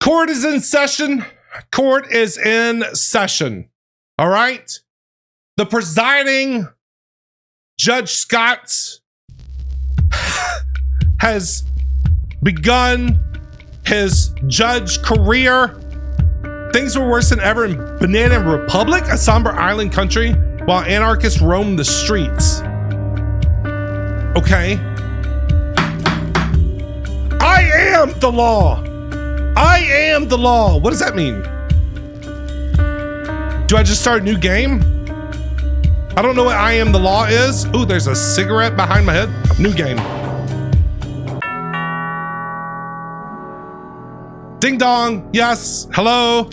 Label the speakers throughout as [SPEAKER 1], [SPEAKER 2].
[SPEAKER 1] Court is in session. Court is in session. All right. The presiding Judge Skottz has begun his judge career. Things were worse than ever in Banana Republic, a somber island country, while anarchists roam the streets. Okay. I am the law. I am the law. What does that mean? Do I just start a new game? I don't know what I am the law is. Ooh, there's a cigarette behind my head. New game. Ding dong. Yes. Hello.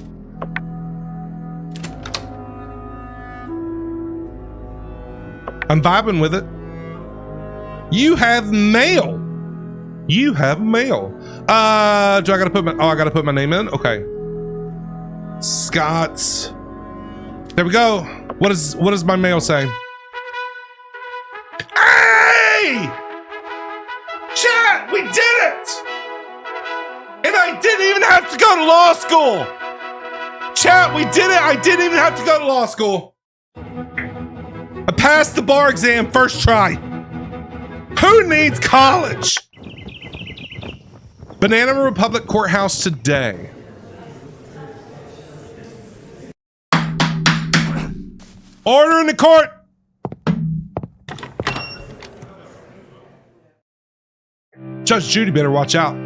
[SPEAKER 1] I'm vibing with it. You have mail. You have mail. Do I gotta put my, I gotta put my name in? Okay. Skottz. There we go. What does my mail say? Hey! Chat, we did it! And I didn't even have to go to law school. Chat, we did it. I didn't even have to go to law school. I passed the bar exam first try. Who needs college? Banana Republic Courthouse today. Order in the court. Judge Judy better watch out.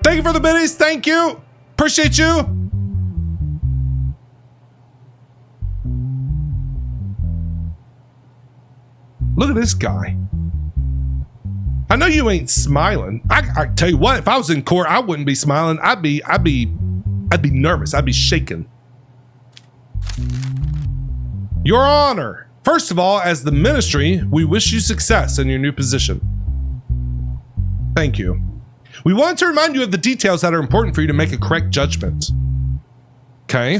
[SPEAKER 1] Thank you for the biddies. Thank you. Appreciate you. Look at this guy. I know you ain't smiling. I tell you what, if I was in court, I wouldn't be smiling. I'd be nervous. I'd be shaking. Your Honor, first of all, as the ministry, we wish you success in your new position. Thank you. We want to remind you of the details that are important for you to make a correct judgment. Okay.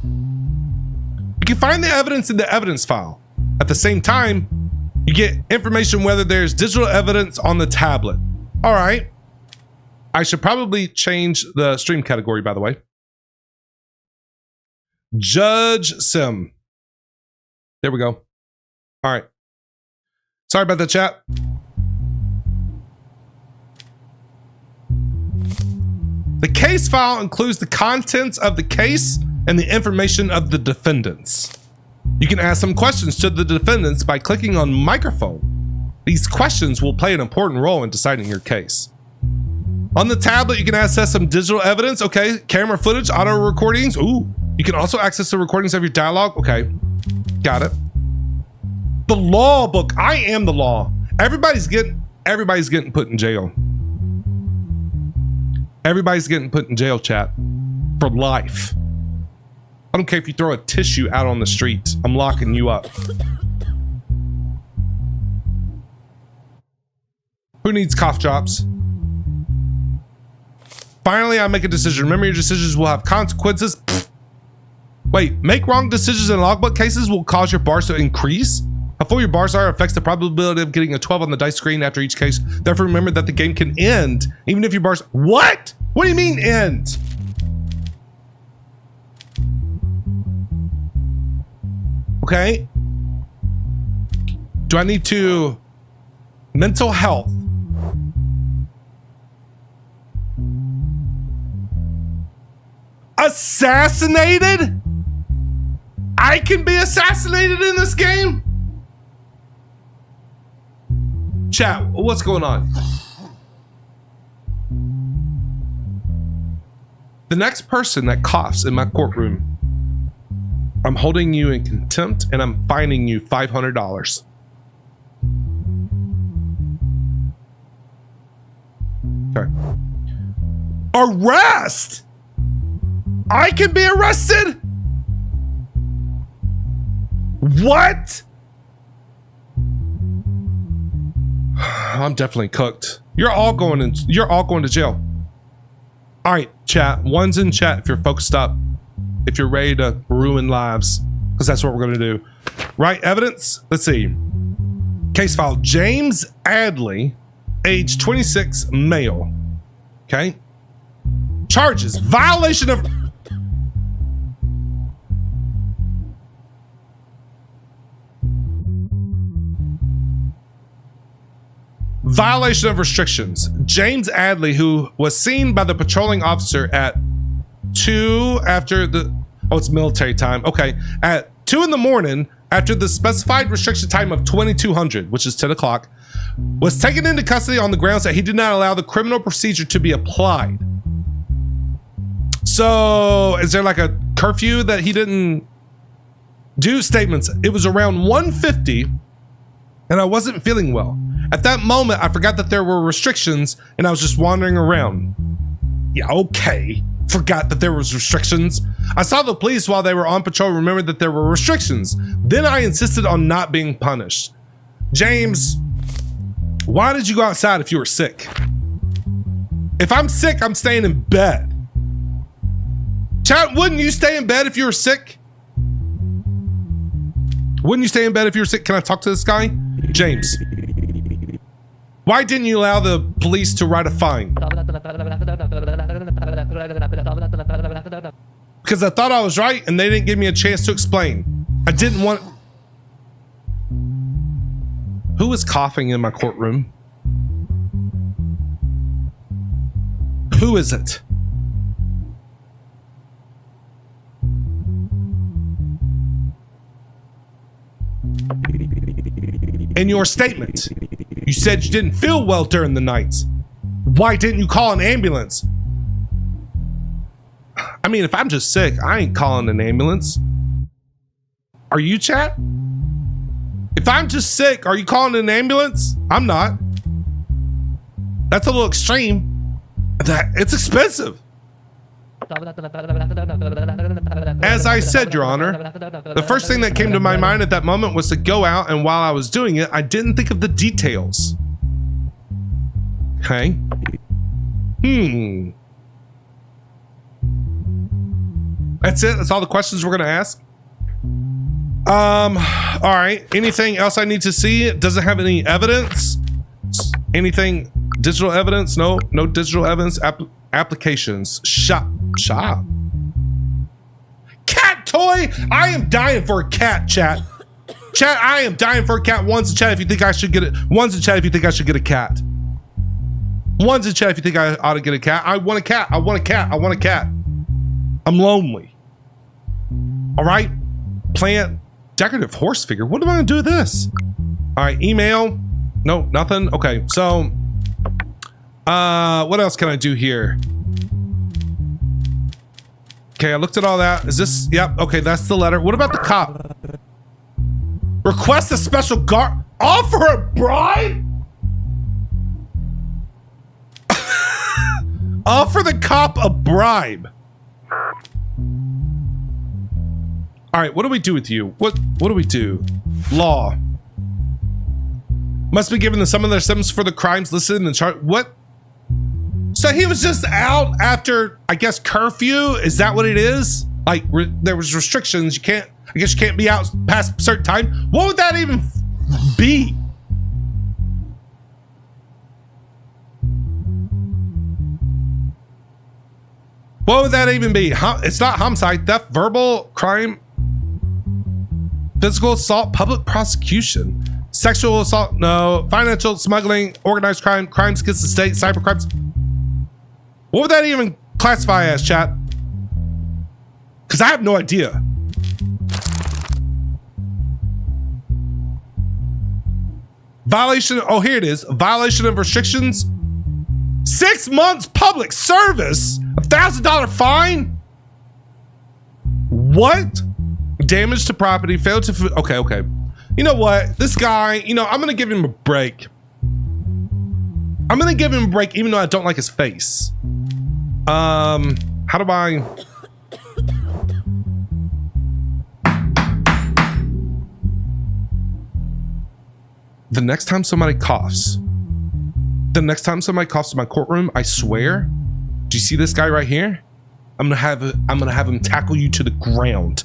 [SPEAKER 1] You can find the evidence in the evidence file. At the same time, you get information whether there's digital evidence on the tablet. All right. I should probably change the stream category, by the way. Judge Sim. There we go. All right. Sorry about that, chat. The case file includes the contents of the case and the information of the defendants. You can ask some questions to the defendants by clicking on microphone. These questions will play an important role in deciding your case. On the tablet, you can access some digital evidence. Okay, camera footage, auto recordings. Ooh, you can also access the recordings of your dialogue. Okay, got it. The law book. I am the law. Everybody's getting put in jail. Everybody's getting put in jail, chat, for life. I don't care if you throw a tissue out on the street. I'm locking you up. Who needs cough drops? Finally, I make a decision. Remember, your decisions will have consequences. Pfft. Wait, make wrong decisions in logbook cases will cause your bars to increase? How full your bars are affects the probability of getting a 12 on the dice screen after each case. Therefore, remember that the game can end even if your bars... What? What do you mean end? Okay. Do I need to... Mental health. Assassinated? I can be assassinated in this game? Chat, what's going on? The next person that coughs in my courtroom, I'm holding you in contempt and I'm fining you $500. Okay. Arrest? I can be arrested? What? I'm definitely cooked. You're all going to jail. All right, chat. One's in chat if you're focused up. If you're ready to ruin lives, because that's what we're gonna do. Right, evidence? Let's see. Case file, James Adley, age 26, male. Okay. Charges. Violation of... Violation of restrictions. James Adley, who was seen by the patrolling officer at 2 after the... Oh, it's military time. Okay. At 2 in the morning, after the specified restriction time of 2200, which is 10 o'clock, was taken into custody on the grounds that he did not allow the criminal procedure to be applied. So, is there like a curfew that he didn't do? Statements. It was around 1:50 and I wasn't feeling well. At that moment, I forgot that there were restrictions and I was just wandering around. Yeah, okay. Forgot that there was restrictions. I saw the police while they were on patrol, remembered that there were restrictions. Then I insisted on not being punished. James, why did you go outside if you were sick? If I'm sick, I'm staying in bed. Chat, wouldn't you stay in bed if you were sick? Wouldn't you stay in bed if you were sick? Can I talk to this guy? James. Why didn't you allow the police to write a fine? Because I thought I was right and they didn't give me a chance to explain. I didn't want... Who is coughing in my courtroom? Who is it? In your statement, you said you didn't feel well during the nights. Why didn't you call an ambulance? I mean, if I'm just sick, I ain't calling an ambulance. Are you, chat? If I'm just sick, are you calling an ambulance? I'm not. That's a little extreme. It's expensive. As I said, Your Honor, the first thing that came to my mind at that moment was to go out, and while I was doing it, I didn't think of the details. Okay. That's it? That's all the questions we're gonna ask? All right. Anything else I need to see? Does it have any evidence? Anything? Digital evidence? No digital evidence. Applications. Shop. Cat toy? I am dying for a cat, chat. Chat, I am dying for a cat. One's in chat if you think I should get it. One's in chat if you think I should get a cat. One's in chat if you think I ought to get a cat. I want a cat. I want a cat. I want a cat. I'm lonely. All right. Plant. Decorative horse figure. What am I gonna do with this? All right. Email. No, nothing. Okay. So, what else can I do here? Okay, I looked at all that. Is this? Yep. Okay, that's the letter. What about the cop? Request a special guard. Offer a bribe? Offer the cop a bribe. All right, what do we do with you? What do we do? Law. Must be given to some of their sentence for the crimes listed in the chart. What? So he was just out after, I guess, curfew? Is that what it is? Like, there was restrictions. I guess you can't be out past a certain time. What would that even be? What would that even be? It's not homicide, theft, verbal crime, physical assault, public prosecution, sexual assault, no, financial smuggling, organized crime, crimes against the state, cyber crimes. What would that even classify as, chat? Because I have no idea. Violation, oh, here it is. Violation of restrictions. 6 months public service. $1,000 fine. What? Damage to property, failed to, okay. You know what? This guy, I'm gonna give him a break. I'm gonna give him a break even though I don't like his face. How do I... The next time somebody coughs in my courtroom, I swear, do you see this guy right here? I'm gonna have him tackle you to the ground.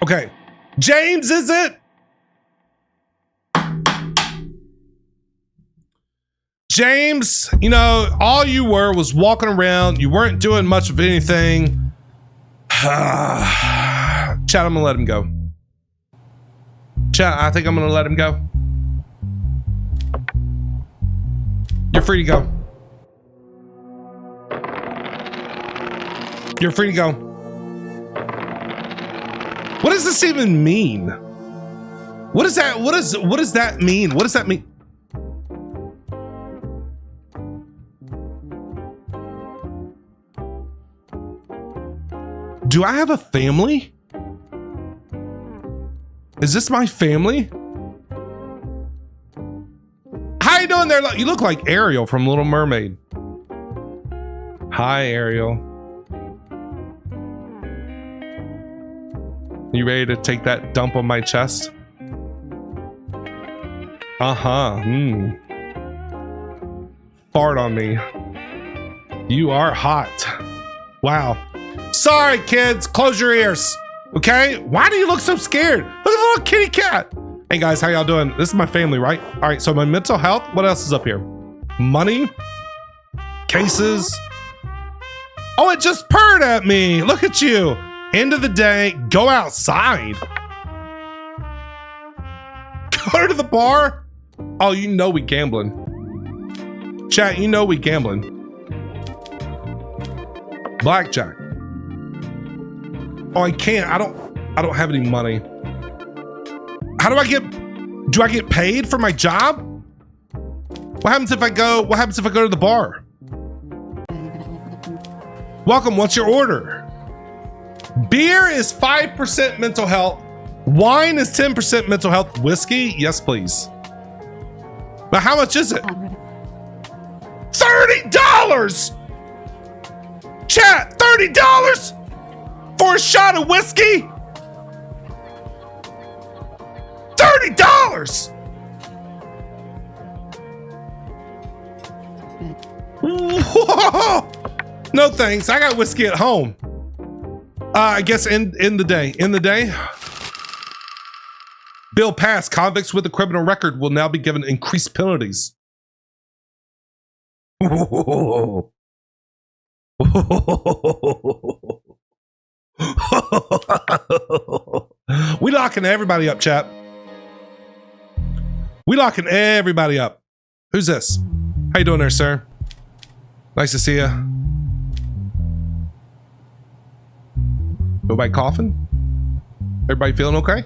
[SPEAKER 1] Okay, James, is it? James, you know, all you were was walking around. You weren't doing much of anything. Chat, I'm gonna let him go. Chat, I think I'm gonna let him go. You're free to go. You're free to go. What does this even mean? What does that mean? What does that mean? Do I have a family? Is this my family? How you doing there? You look like Ariel from Little Mermaid. Hi, Ariel. You ready to take that dump on my chest? Fart on me. You are hot. Wow. Sorry, kids. Close your ears. Okay? Why do you look so scared? Look at the little kitty cat. Hey guys, how y'all doing? This is my family, right? All right, so my mental health. What else is up here? Money. Cases. Oh, it just purred at me. Look at you. End of the day, go outside. Go to the bar. Oh, you know we gambling. Chat, you know we gambling. Blackjack. Oh, I can't. I don't have any money. How do I get paid for my job? What happens if I go to the bar? Welcome, what's your order? Beer is 5% mental health. Wine is 10% mental health. Whiskey, yes please. But how much is it? $30! Chat, $30 for a shot of whiskey? $30! Whoa! No thanks, I got whiskey at home. I guess in the day. Bill passed. Convicts with a criminal record will now be given increased penalties. We locking everybody up, chat. We locking everybody up. Who's this? How you doing there, sir? Nice to see you. Nobody coughing? Everybody feeling okay?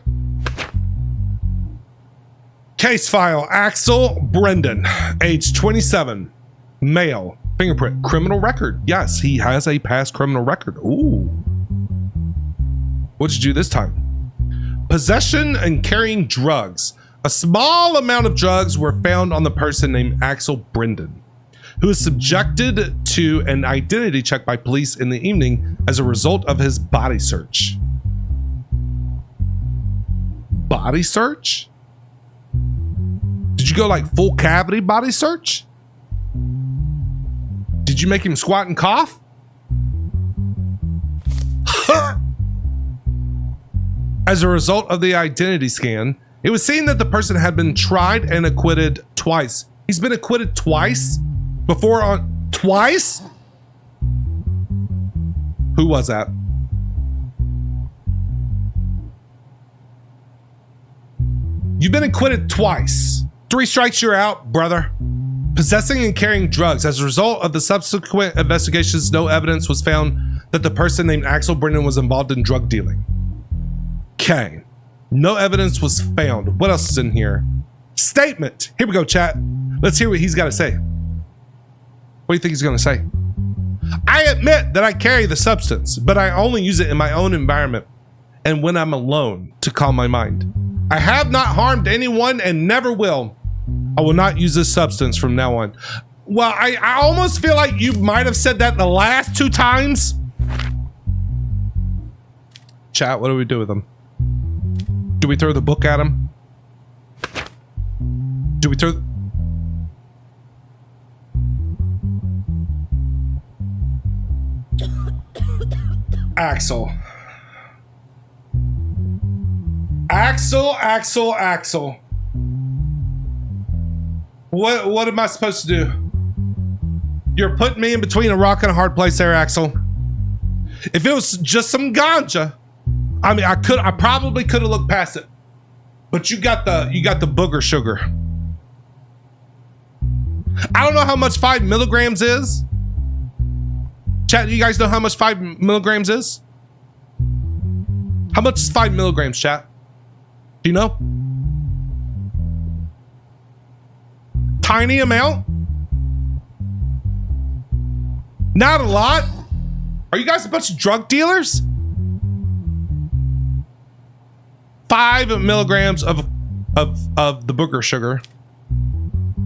[SPEAKER 1] Case file, Axel Brendan, age 27, male, fingerprint, criminal record. Yes, he has a past criminal record. Ooh. What'd you do this time? Possession and carrying drugs. A small amount of drugs were found on the person named Axel Brendan, who was subjected to an identity check by police in the evening as a result of his body search. Body search? Did you go like full cavity body search? Did you make him squat and cough? As a result of the identity scan, it was seen that the person had been tried and acquitted twice. He's been acquitted twice? Before on twice? Who was that? You've been acquitted twice. 3 strikes, you're out, brother. Possessing and carrying drugs. As a result of the subsequent investigations, no evidence was found that the person named Axel Brendan was involved in drug dealing. Okay. No evidence was found. What else is in here? Statement. Here we go, chat. Let's hear what he's got to say. What do you think he's going to say? I admit that I carry the substance, but I only use it in my own environment and when I'm alone to calm my mind. I have not harmed anyone and never will. I will not use this substance from now on. Well, I almost feel like you might have said that the last 2 times. Chat, what do we do with him? Do we throw the book at him? Do we throw... Axel. What am I supposed to do? You're putting me in between a rock and a hard place there, Axel. If it was just some ganja, I mean, I probably could have looked past it. But you got the booger sugar. I don't know how much 5 milligrams is. Chat, you guys know how much 5 milligrams is? How much is 5 milligrams, chat? Do you know? Tiny amount? Not a lot? Are you guys a bunch of drug dealers? 5 milligrams of the booger sugar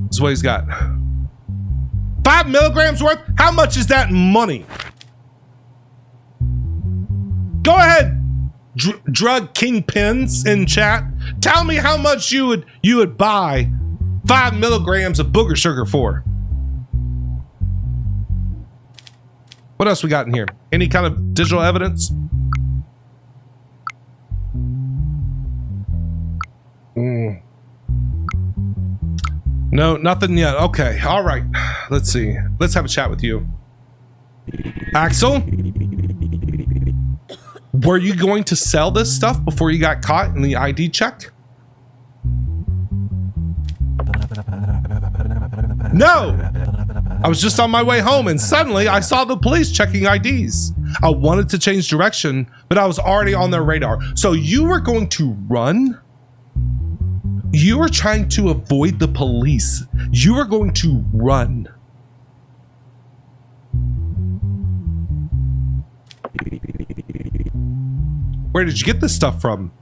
[SPEAKER 1] is what he's got. 5 milligrams worth? How much is that in money? Go ahead, drug kingpins in chat. Tell me how much you would buy 5 milligrams of booger sugar for. What else we got in here? Any kind of digital evidence? No, nothing yet. Okay, all right. Let's see. Let's have a chat with you. Axel? Were you going to sell this stuff before you got caught in the ID check? No! I was just on my way home and suddenly I saw the police checking IDs. I wanted to change direction, but I was already on their radar. So you were going to run? You were trying to avoid the police. You were going to run. Where did you get this stuff from?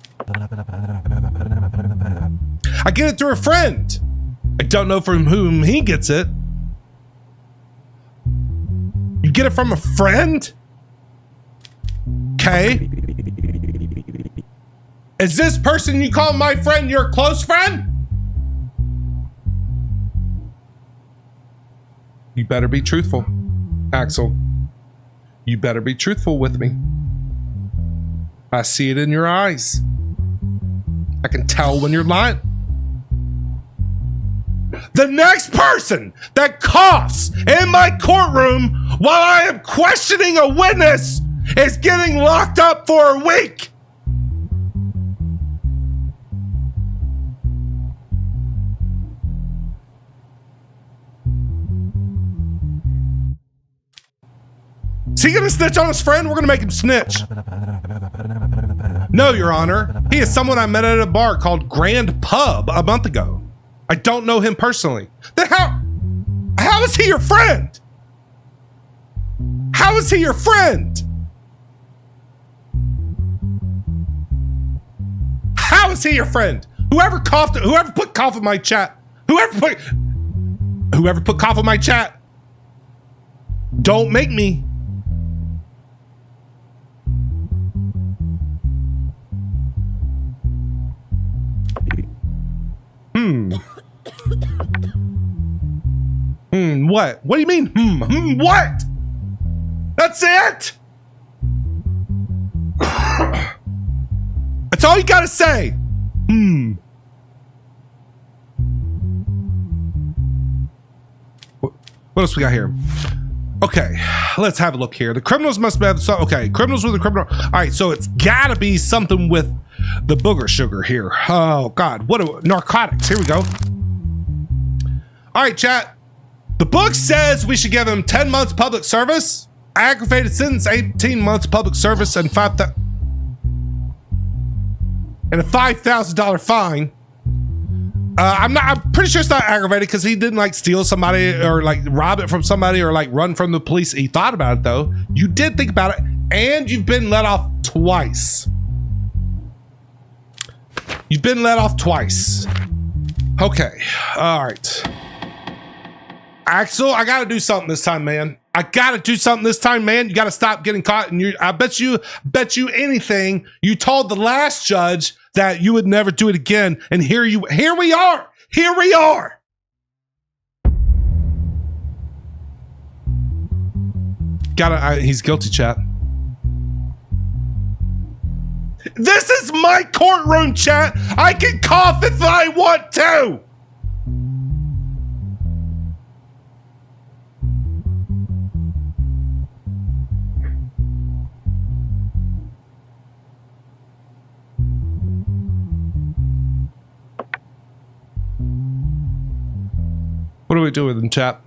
[SPEAKER 1] I get it through a friend. I don't know from whom he gets it. You get it from a friend? Okay. Is this person you call my friend your close friend? You better be truthful, Axel. You better be truthful with me. I see it in your eyes. I can tell when you're lying. The next person that coughs in my courtroom while I am questioning a witness is getting locked up for a week. Is he gonna snitch on his friend? We're gonna make him snitch. No, Your Honor. He is someone I met at a bar called Grand Pub a month ago. I don't know him personally. Then how is he your friend? How is he your friend? How is he your friend? Whoever put cough in my chat, whoever put cough in my chat, don't make me. What? What do you mean? What? That's it? That's all you gotta say. What else we got here? Okay, let's have a look here. The criminals must have so okay, criminals with a criminal. All right, so it's gotta be something with the booger sugar here. Oh God, what narcotics? Here we go. All right, chat. The book says we should give him 10 months public service, aggravated sentence, 18 months public service, and a $5,000 fine. I'm pretty sure it's not aggravated because he didn't like steal somebody or like rob it from somebody or like run from the police. He thought about it though. You did think about it, and you've been let off twice. You've been let off twice. Okay, all right. Axel, I gotta do something this time, man. I gotta do something this time, man. You gotta stop getting caught. And I bet you anything. You told the last judge that you would never do it again, and here we are. Here we are. He's guilty, chat. This is my courtroom, chat. I can cough if I want to. What do we do with him, chat?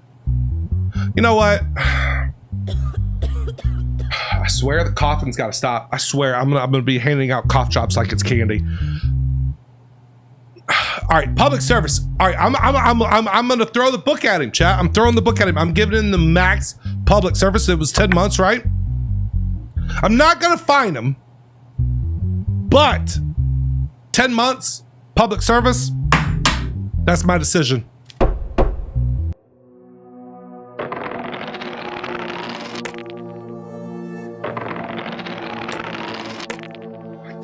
[SPEAKER 1] You know what? I swear the coughing's got to stop. I swear I'm gonna be handing out cough drops like it's candy. All right, public service. All right, I'm gonna throw the book at him, chat. I'm throwing the book at him. I'm giving him the max public service. It was 10 months, right? I'm not gonna fine him, but 10 months public service. That's my decision.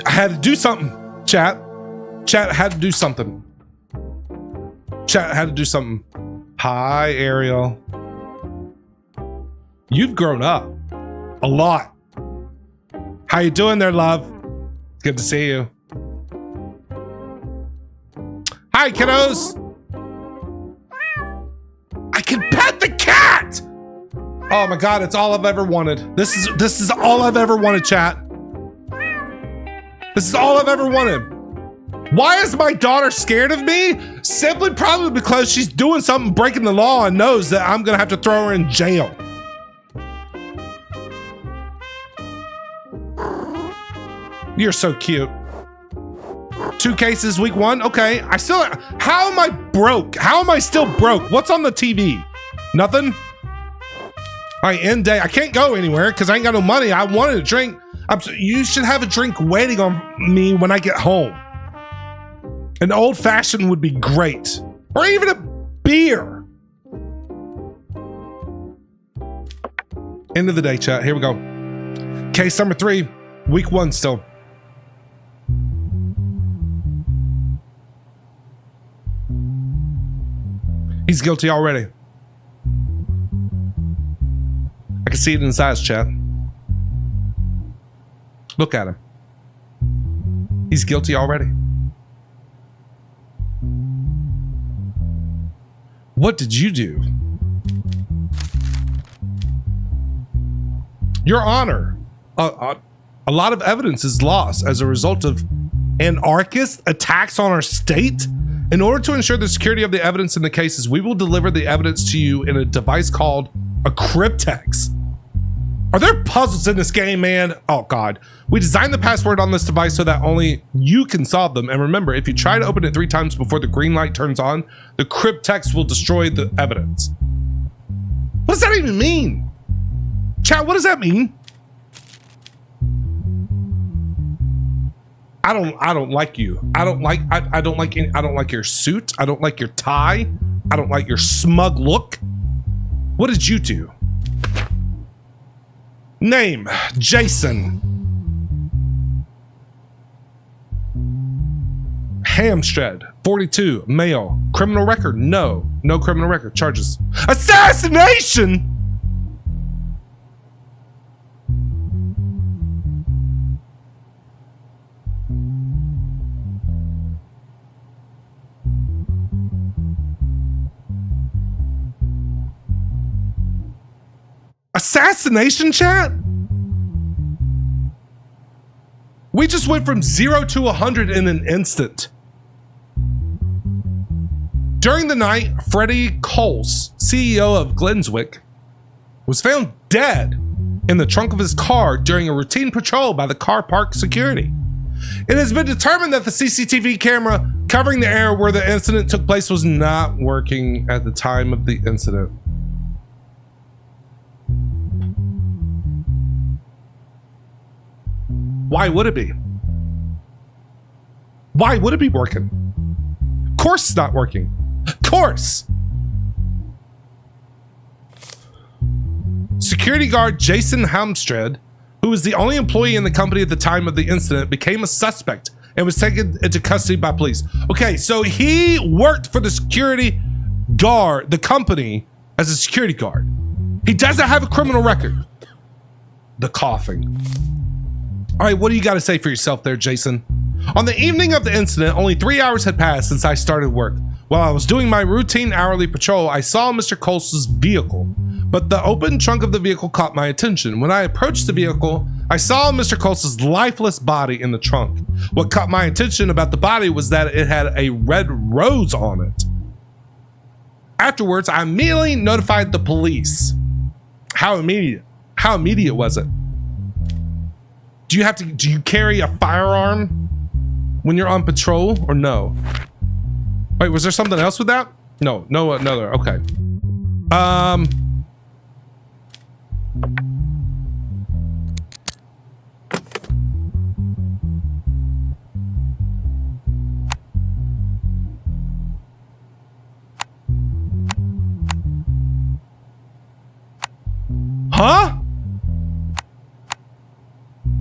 [SPEAKER 1] I had to do something, chat. Chat had to do something. Chat had to do something. Hi, Ariel. You've grown up a lot. How you doing there, love? It's good to see you. Hi, kiddos. I can pet the cat. Oh my God, it's all I've ever wanted. This is all I've ever wanted, chat. This is all I've ever wanted. Why is my daughter scared of me? Simply probably because she's doing something breaking the law and knows that I'm gonna have to throw her in jail. You're so cute. 2 cases week 1. Okay, how am I broke? How am I still broke? What's on the TV? Nothing? All right, end day. I can't go anywhere because I ain't got no money. I wanted a drink. You should have a drink waiting on me when I get home. An old fashioned would be great. Or even a beer. End of the day, chat. Here we go. Case number 3, week 1 still. He's guilty already. I can see it in his eyes, chat. Look at him. He's guilty already. What did you do? Your Honor, a lot of evidence is lost as a result of anarchist attacks on our state. In order to ensure the security of the evidence in the cases, we will deliver the evidence to you in a device called a cryptex. Are there puzzles in this game, man? Oh God. We designed the password on this device so that only you can solve them. And remember, if you try to open it 3 times before the green light turns on, the cryptex will destroy the evidence. What does that even mean? Chat, what does that mean? I don't like you. I don't like your suit. I don't like your tie. I don't like your smug look. What did you do? Name, Jason Hamstred, 42, male. Criminal record? No criminal record. Charges. Assassination! Assassination, chat? We just went from 0 to 100 in an instant. During the night, Freddie Coles, CEO of Glenswick, was found dead in the trunk of his car during a routine patrol by the car park security. It has been determined that the CCTV camera covering the area where the incident took place was not working at the time of the incident. Why would it be? Why would it be working? Of course it's not working. Of course. Security guard Jason Hamstred, who was the only employee in the company at the time of the incident, became a suspect and was taken into custody by police. Okay, so he worked for the security guard, the company, as a security guard. He doesn't have a criminal record. The coughing. All right, what do you got to say for yourself there, Jason? On the evening of the incident, only 3 hours had passed since I started work. While I was doing my routine hourly patrol, I saw Mr. Coles' vehicle, but the open trunk of the vehicle caught my attention. When I approached the vehicle, I saw Mr. Coles' lifeless body in the trunk. What caught my attention about the body was that it had a red rose on it. Afterwards, I immediately notified the police. How immediate? How immediate was it? Do you carry a firearm when you're on patrol or no? Wait, was there something else with that? No, another, okay. Huh?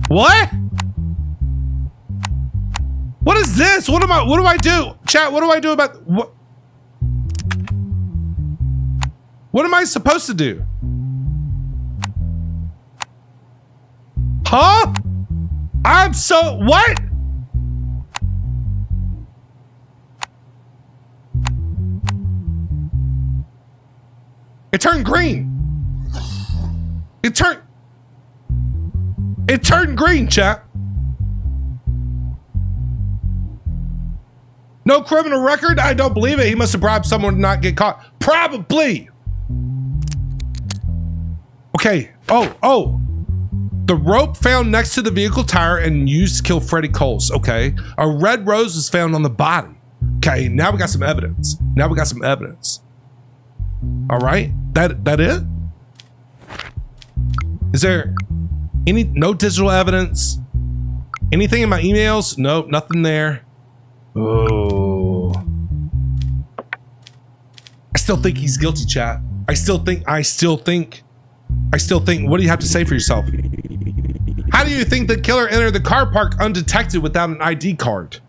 [SPEAKER 1] What? What is this? What do I do? Chat, what do I do about what? What am I supposed to do? Huh? What? It turned green. It turned green, chat. No criminal record? I don't believe it. He must have bribed someone to not get caught. Probably. Okay. Oh. The rope found next to the vehicle tire and used to kill Freddie Coles. Okay. A red rose was found on the body. Okay. Now we got some evidence. All right. That it? Is there no digital evidence? Anything in my emails? Nope, nothing there. Oh. I still think he's guilty, chat. I still think, what do you have to say for yourself? How do you think the killer entered the car park undetected without an ID card?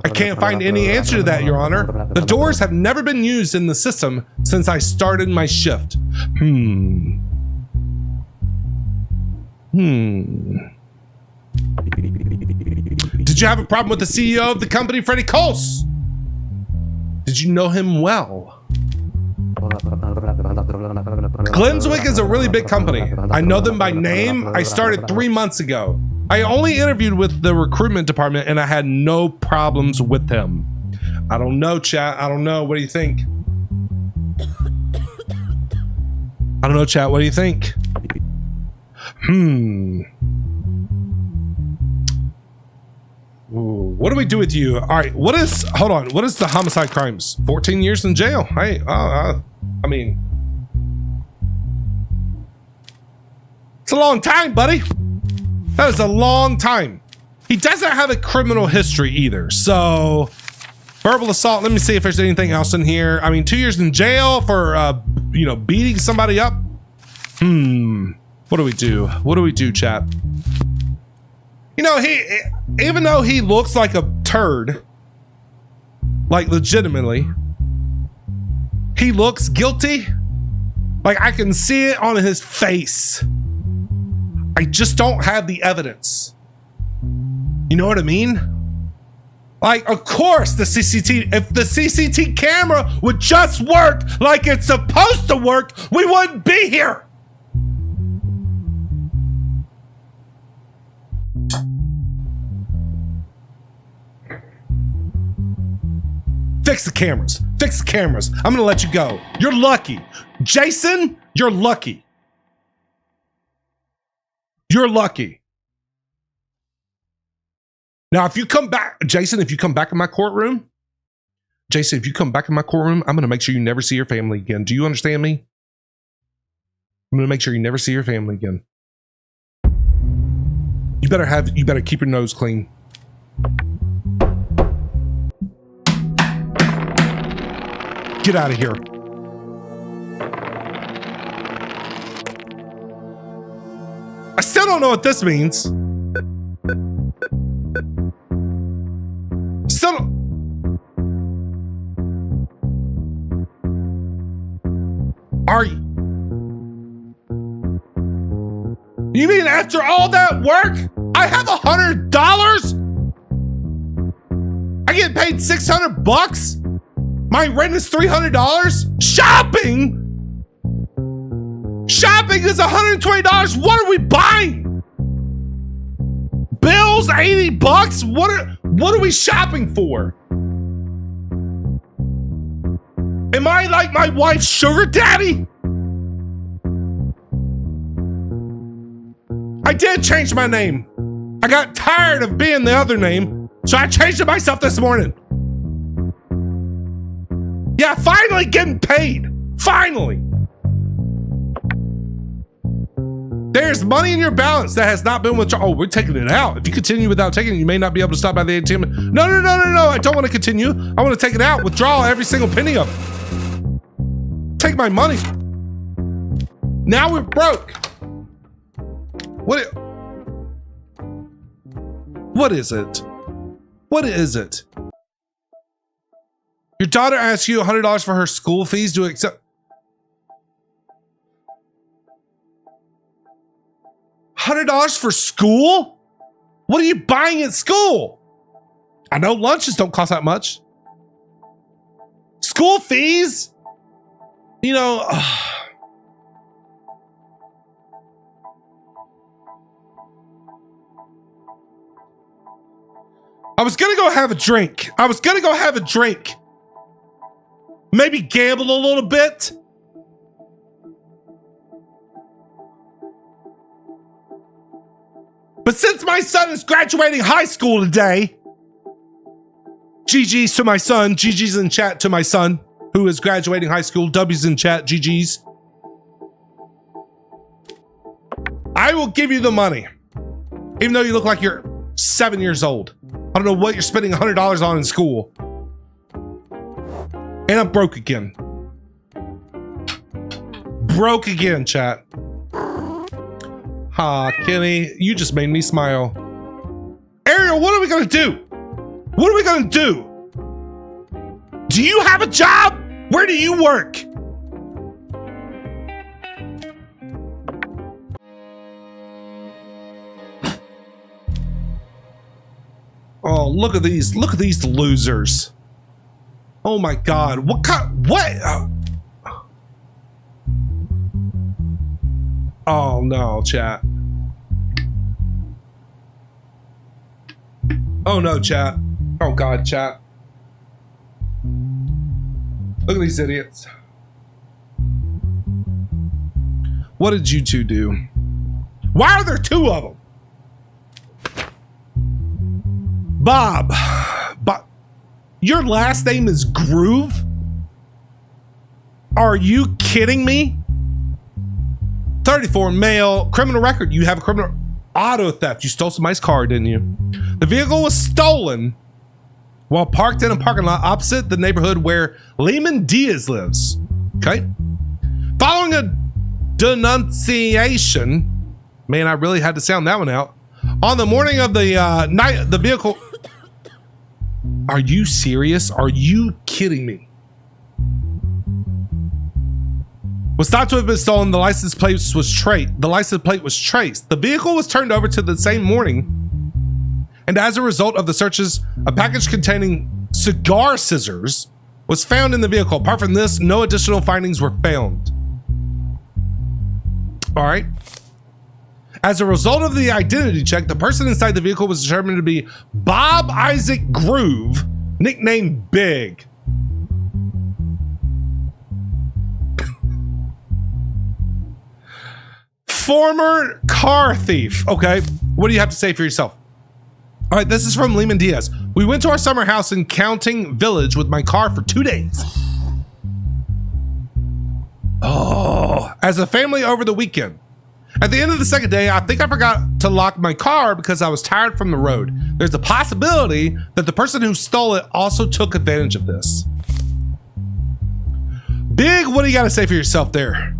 [SPEAKER 1] I can't find any answer to that, Your Honor. The doors have never been used in the system since I started my shift. Did you have a problem with the CEO of the company, Freddie Coles? Did you know him well? Glenswick is a really big company. I know them by name. I started 3 months ago. I only interviewed with the recruitment department and I had no problems with them. I don't know, chat. I don't know. What do you think? I don't know, chat. What do you think? Ooh, what do we do with you? All right. Hold on. What is the homicide crimes? 14 years in jail. Hey, I mean, it's a long time, buddy. That is a long time. He doesn't have a criminal history either. So verbal assault. Let me see if there's anything else in here. I mean, 2 years in jail for, beating somebody up. What do we do? What do we do, chat? You know, even though he looks like a turd, like legitimately, he looks guilty. Like I can see it on his face. I just don't have the evidence. You know what I mean? Like, of course, if the CCTV camera would just work like it's supposed to work, we wouldn't be here. Fix the cameras. Fix the cameras. I'm gonna let you go. You're lucky. Jason, you're lucky. You're lucky. Now, if you come back, Jason, if you come back in my courtroom, I'm gonna make sure you never see your family again. Do you understand me? I'm gonna make sure you never see your family again. You better keep your nose clean. Get out of here. I still don't know what this means. Still don't. Are you? You mean after all that work, I have $100? I get paid $600? My rent is $300? Shopping? Shopping is $120. What are we buying? Bills, $80? What are we shopping for? Am I like my wife's sugar daddy? I did change my name. I got tired of being the other name, so I changed it myself this morning. Yeah, finally getting paid. Finally. There's money in your balance that has not been withdrawn. Oh, we're taking it out. If you continue without taking it, you may not be able to stop by the ATM. No. I don't want to continue. I want to take it out. Withdraw every single penny of it. Take my money. Now we're broke. What is it? What is it? Your daughter asks you $100 for her school fees. Do you accept? $100 for school? What are you buying at school? I know lunches don't cost that much. School fees? You know, I was gonna go have a drink. Maybe gamble a little bit. But since my son is graduating high school today, GG's to my son, GG's in chat to my son, who is graduating high school, W's in chat, GG's. I will give you the money, even though you look like you're 7 years old. I don't know what you're spending $100 on in school. And I'm broke again. Broke again, chat. Ha, Kenny, you just made me smile. Ariel, what are we gonna do? What are we gonna do? Do you have a job? Where do you work? Oh, look at these losers. Oh my God, what? Oh no, chat. Oh no, chat. Oh God, chat. Look at these idiots. What did you two do? Why are there two of them? Bob, your last name is Groove? Are you kidding me? 34, male, criminal record. You have a criminal auto theft. You stole somebody's car, didn't you? The vehicle was stolen while parked in a parking lot opposite the neighborhood where Lehman Diaz lives. Okay. Following a denunciation, man, I really had to sound that one out. On the morning of the night, the vehicle. Are you serious? Are you kidding me? Was thought to have been stolen. The license plate was traced. The vehicle was turned over to the same morning, and as a result of the searches, a package containing cigar scissors was found in the vehicle. Apart from this, no additional findings were found. All right. As a result of the identity check, the person inside the vehicle was determined to be Bob Isaac Groove, nicknamed Big. Former car thief. Okay, what do you have to say for yourself? All right, this is from Lehman Diaz. We went to our summer house in Counting Village with my car for 2 days. Oh, as a family over the weekend. At the end of the second day, I think I forgot to lock my car because I was tired from the road. There's a possibility that the person who stole it also took advantage of this. Big, what do you got to say for yourself there?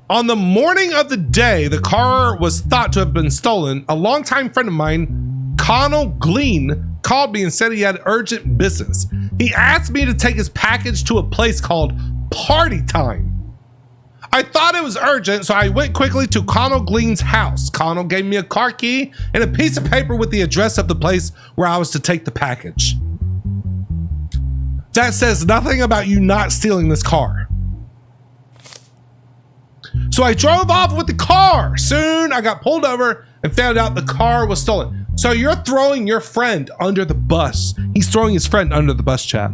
[SPEAKER 1] On the morning of the day the car was thought to have been stolen, a longtime friend of mine, Connell Glean, called me and said he had urgent business. He asked me to take his package to a place called Party Time. I thought it was urgent, so I went quickly to Connell Glean's house. Connell gave me a car key and a piece of paper with the address of the place where I was to take the package. That says nothing about you not stealing this car. So I drove off with the car. Soon I got pulled over and found out the car was stolen. So you're throwing your friend under the bus. He's throwing his friend under the bus, chat.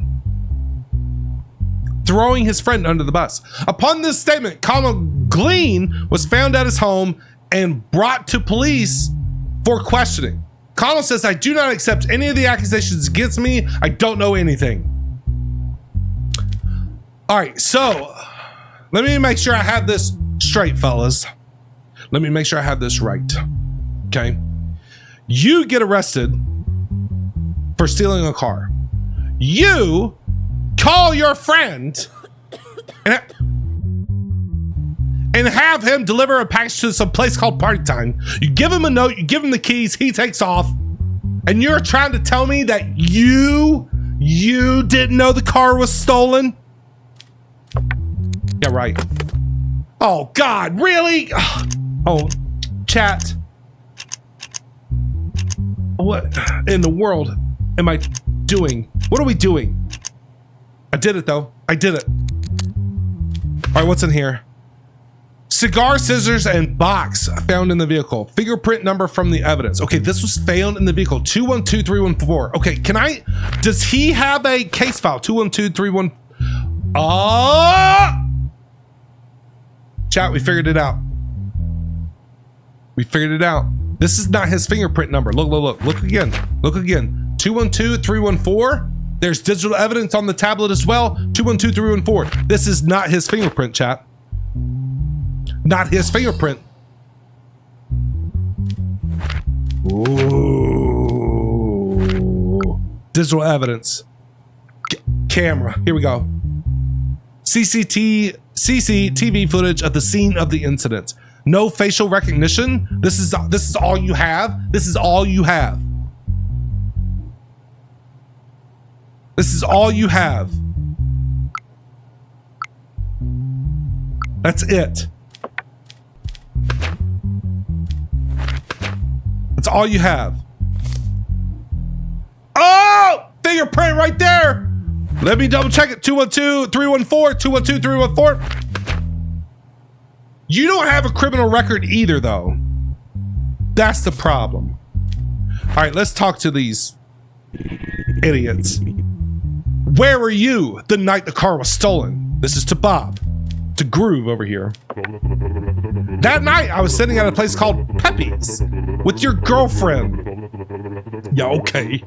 [SPEAKER 1] throwing his friend under the bus. Upon this statement, Connell Glean was found at his home and brought to police for questioning. Connell says, "I do not accept any of the accusations against me. I don't know anything." All right, so let me make sure I have this straight, fellas. Let me make sure I have this right. Okay. You get arrested for stealing a car. You call your friend and have him deliver a package to some place called Party Time. You give him a note, you give him the keys, he takes off, and you're trying to tell me that you didn't know the car was stolen? Yeah, right. Oh God, really? Oh, chat. What in the world am I doing? What are we doing? I did it though. I did it. All right, what's in here? Cigar, scissors, and box found in the vehicle. Fingerprint number from the evidence. Okay, this was found in the vehicle. 212314. Okay, does he have a case file? 212314. Chat, we figured it out. We figured it out. This is not his fingerprint number. Look again. Look again. 212314. There's digital evidence on the tablet as well. 212314. This is not his fingerprint, chat. Not his fingerprint. Ooh. Digital evidence. Camera. Here we go. CCTV footage of the scene of the incident. No facial recognition. This is all you have. This is all you have. This is all you have. That's it. That's all you have. Oh, fingerprint right there. Let me double check it. 212314, 212314. You don't have a criminal record either, though. That's the problem. All right, let's talk to these idiots. Where were you the night the car was stolen? This is to Bob. To Groove over here. That night, I was sitting at a place called Pepe's with your girlfriend. Yeah, okay.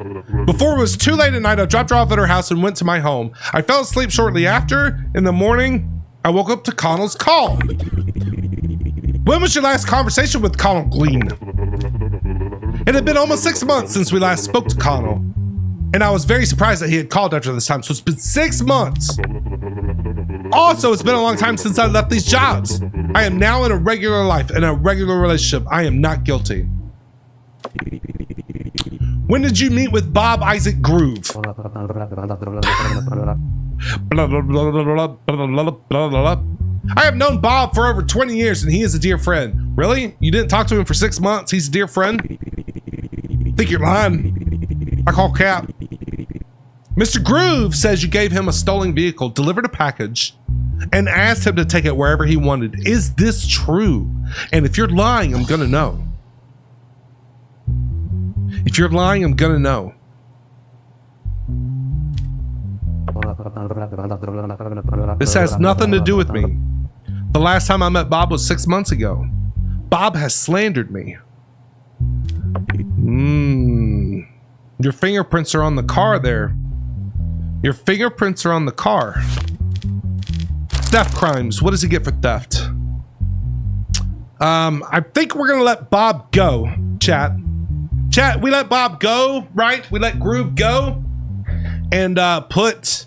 [SPEAKER 1] Before it was too late at night, I dropped her off at her house and went to my home. I fell asleep shortly after. In the morning, I woke up to Connell's call. When was your last conversation with Connell Glean? It had been almost 6 months since we last spoke to Connell, and I was very surprised that he had called after this time. So it's been 6 months. Also, it's been a long time since I left these jobs. I am now in a regular life, in a regular relationship. I am not guilty. When did you meet with Bob Isaac Groove? I have known Bob for over 20 years and he is a dear friend. Really? You didn't talk to him for 6 months? He's a dear friend? Think you're lying. I call cap. Mr. Groove says you gave him a stolen vehicle, delivered a package, and asked him to take it wherever he wanted. Is this true? And if you're lying, I'm gonna know. If you're lying, I'm gonna know. This has nothing to do with me. The last time I met Bob was 6 months ago. Bob has slandered me. Your fingerprints are on the car there. Your fingerprints are on the car. Theft crimes. What does he get for theft? I think we're gonna let Bob go, chat. Chat, we let Bob go, right? We let Groove go and put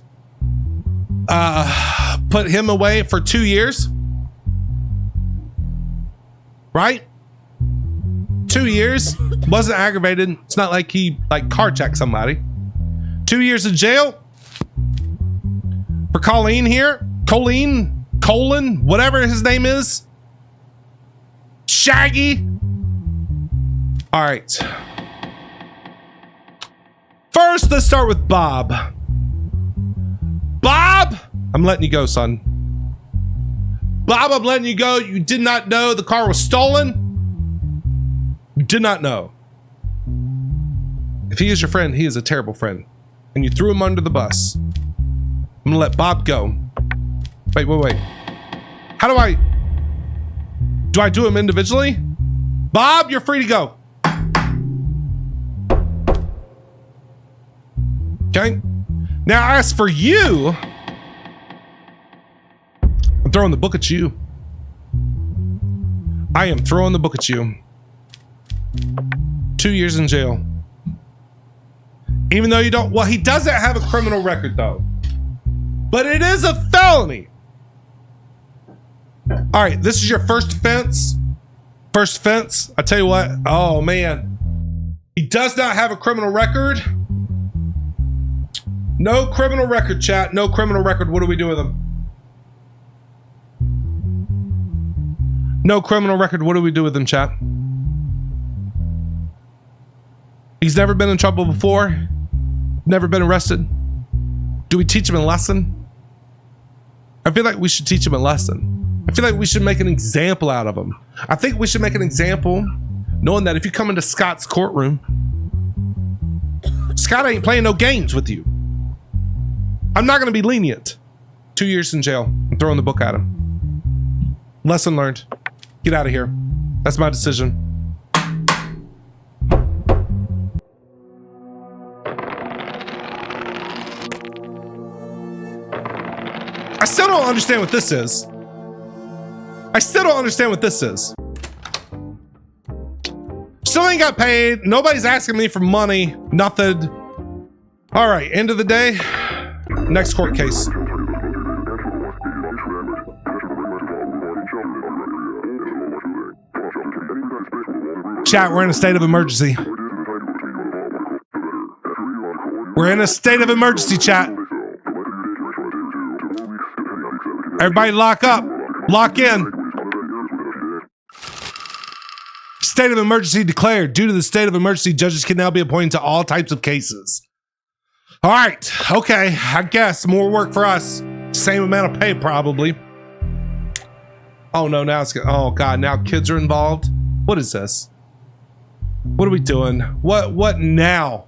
[SPEAKER 1] him away for 2 years. Right? 2 years. Wasn't aggravated. It's not like he carjacked somebody. 2 years in jail for Colleen here. Colleen, whatever his name is. Shaggy. All right. First, let's start with Bob. Bob, I'm letting you go, son. Bob, I'm letting you go. You did not know the car was stolen. You did not know. If he is your friend, he is a terrible friend. And you threw him under the bus. I'm gonna let Bob go. Wait. How do I do them individually? Bob, you're free to go. Okay. Now as for you, I'm throwing the book at you. I am throwing the book at you. 2 years in jail. Even though you don't, well, he doesn't have a criminal record though. But it is a felony. All right, this is your first offense. First offense. I tell you what, oh man. He does not have a criminal record. No criminal record, chat. No criminal record. What do we do with him? No criminal record. What do we do with him, chat? He's never been in trouble before. Never been arrested. Do we teach him a lesson? I feel like we should teach him a lesson. I feel like we should make an example out of him. I think we should make an example knowing that if you come into Skott's courtroom, Skott ain't playing no games with you. I'm not going to be lenient. 2 years in jail. I'm throwing the book at him. Lesson learned. Get out of here. That's my decision. I still don't understand what this is. Still ain't got paid. Nobody's asking me for money. Nothing. All right, end of the day. Next court case. Chat, we're in a state of emergency. We're in a state of emergency, chat. Everybody lock up. Lock in. State of emergency declared. Due to the state of emergency, judges can now be appointed to all types of cases. All right. Okay. I guess more work for us. Same amount of pay, probably. Oh, no. Now it's... Oh, God. Now kids are involved. What is this? What are we doing? What now?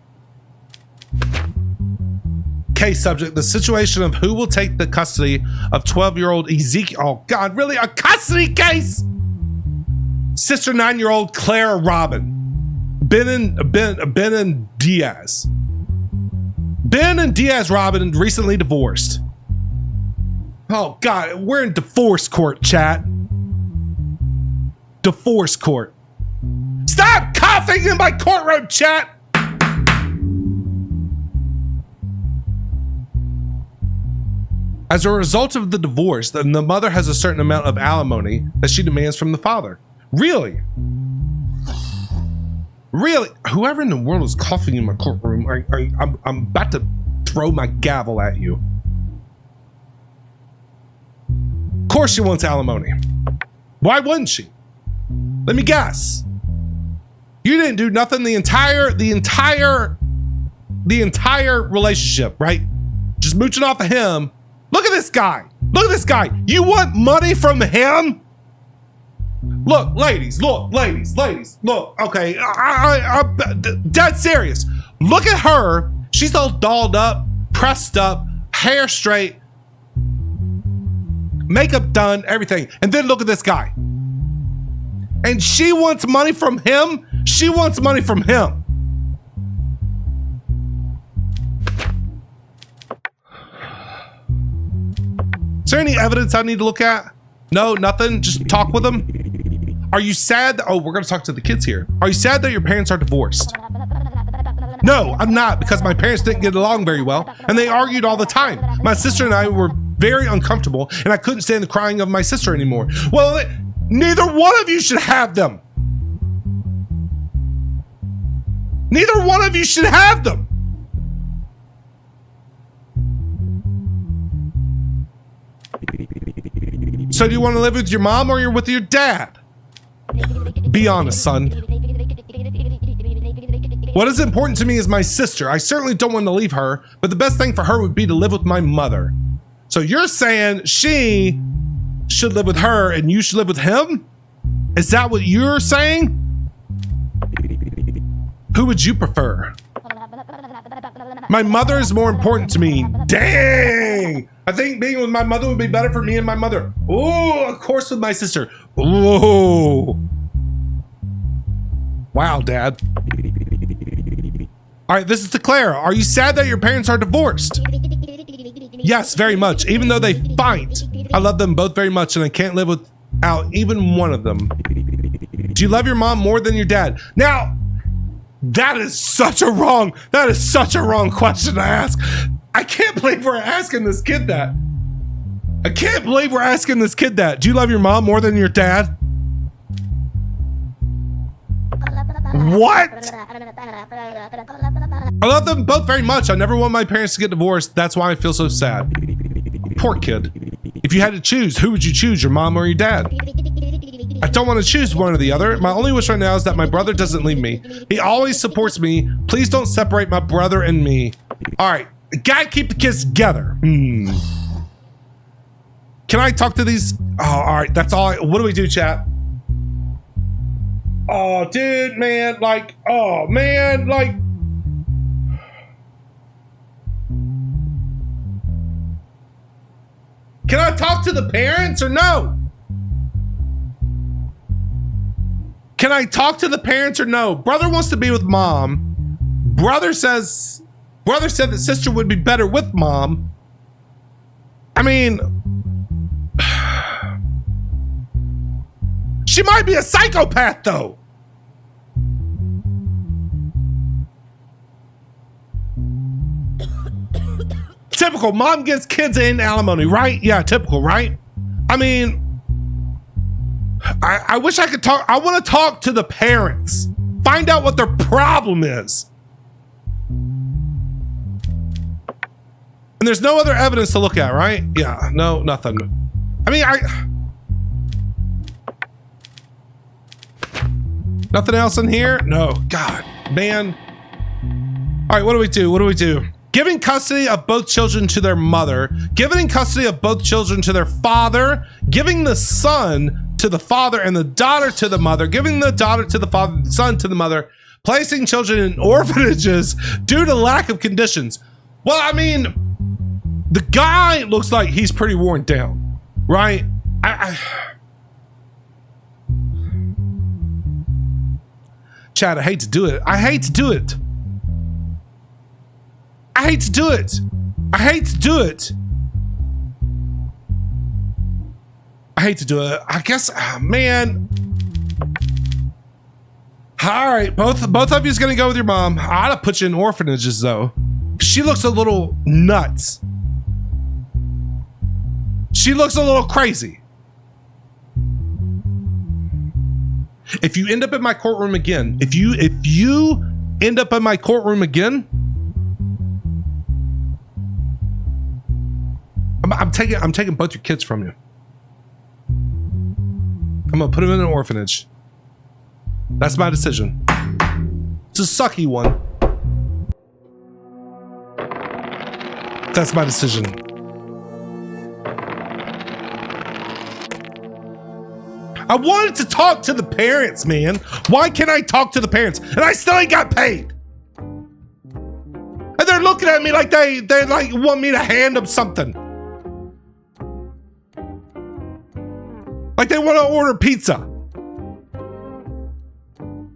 [SPEAKER 1] Case subject. The situation of who will take the custody of 12-year-old Ezekiel. Oh, God. Really? A custody case? Sister 9-year-old Clara Robin. Ben and Diaz. Ben and Diaz Robin recently divorced. Oh God, we're in divorce court, chat. Divorce court. Stop coughing in my courtroom, chat. As a result of the divorce, the mother has a certain amount of alimony that she demands from the father. Really? Really? Whoever in the world is coughing in my courtroom, I'm about to throw my gavel at you. Of course she wants alimony. Why wouldn't she? Let me guess. You didn't do nothing the entire relationship, right? Just mooching off of him. Look at this guy. Look at this guy. You want money from him? Look, ladies, look, okay, I'm dead serious. Look at her. She's all dolled up, pressed up, hair straight, makeup done, everything. And then look at this guy. And she wants money from him. She wants money from him. Is there any evidence I need to look at? No, nothing, just talk with them. Are you sad? Oh, we're gonna talk to the kids here. Are you sad that your parents are divorced? No, I'm not, because my parents didn't get along very well and they argued all the time. My sister and I were very uncomfortable and I couldn't stand the crying of my sister anymore. Well, neither one of you should have them. Neither one of you should have them. So do you want to live with your mom or you're with your dad? Be honest, son. What is important to me is my sister. I certainly don't want to leave her, but the best thing for her would be to live with my mother. So you're saying she should live with her and you should live with him? Is that what you're saying? Who would you prefer? My mother is more important to me. Dang! I think being with my mother would be better for me and my mother. Oh, of course with my sister. Oh. Wow, Dad. All right, this is to Claire. Are you sad that your parents are divorced? Yes, very much. Even though they fight, I love them both very much and I can't live without even one of them. Do you love your mom more than your dad? Now, that is such a wrong question to ask. I can't believe we're asking this kid that. I can't believe we're asking this kid that. Do you love your mom more than your dad? What? I love them both very much. I never want my parents to get divorced. That's why I feel so sad. Poor kid. If you had to choose, who would you choose, your mom or your dad? I don't want to choose one or the other. My only wish right now is that my brother doesn't leave me. He always supports me. Please don't separate my brother and me. All right. Gotta keep the kids together. Can I talk to these? Oh, all right. That's all. What do we do, chat? Oh, dude, man. Like, oh, man. Like. Can I talk to the parents or no? Can I talk to the parents or no? Brother wants to be with mom. Brother said that sister would be better with mom. I mean, she might be a psychopath though. Typical, mom gets kids in alimony, right? Yeah, typical, right? I mean, I wish I could talk. I want to talk to the parents. Find out what their problem is. And there's no other evidence to look at, right? Yeah, no, nothing. I mean, nothing else in here? No, God, man. All right, what do we do? What do we do? Giving custody of both children to their mother, giving custody of both children to their father, giving the son to the father and the daughter to the mother, giving the daughter to the father, the son to the mother, placing children in orphanages due to lack of conditions. Well, I mean, the guy looks like he's pretty worn down, right? Chad, I hate to do it. I hate to do it. I hate to do it. I hate to do it. I hate to do it. I guess, man. All right, both of you's gonna go with your mom. I ought to put you in orphanages though. She looks a little nuts. She looks a little crazy. If you end up in my courtroom again, if you end up in my courtroom again, I'm taking both your kids from you. I'm gonna put them in an orphanage. That's my decision. It's a sucky one. That's my decision. I wanted to talk to the parents, man. Why can't I talk to the parents? And I still ain't got paid. And they're looking at me like they like want me to hand them something. Like they want to order pizza.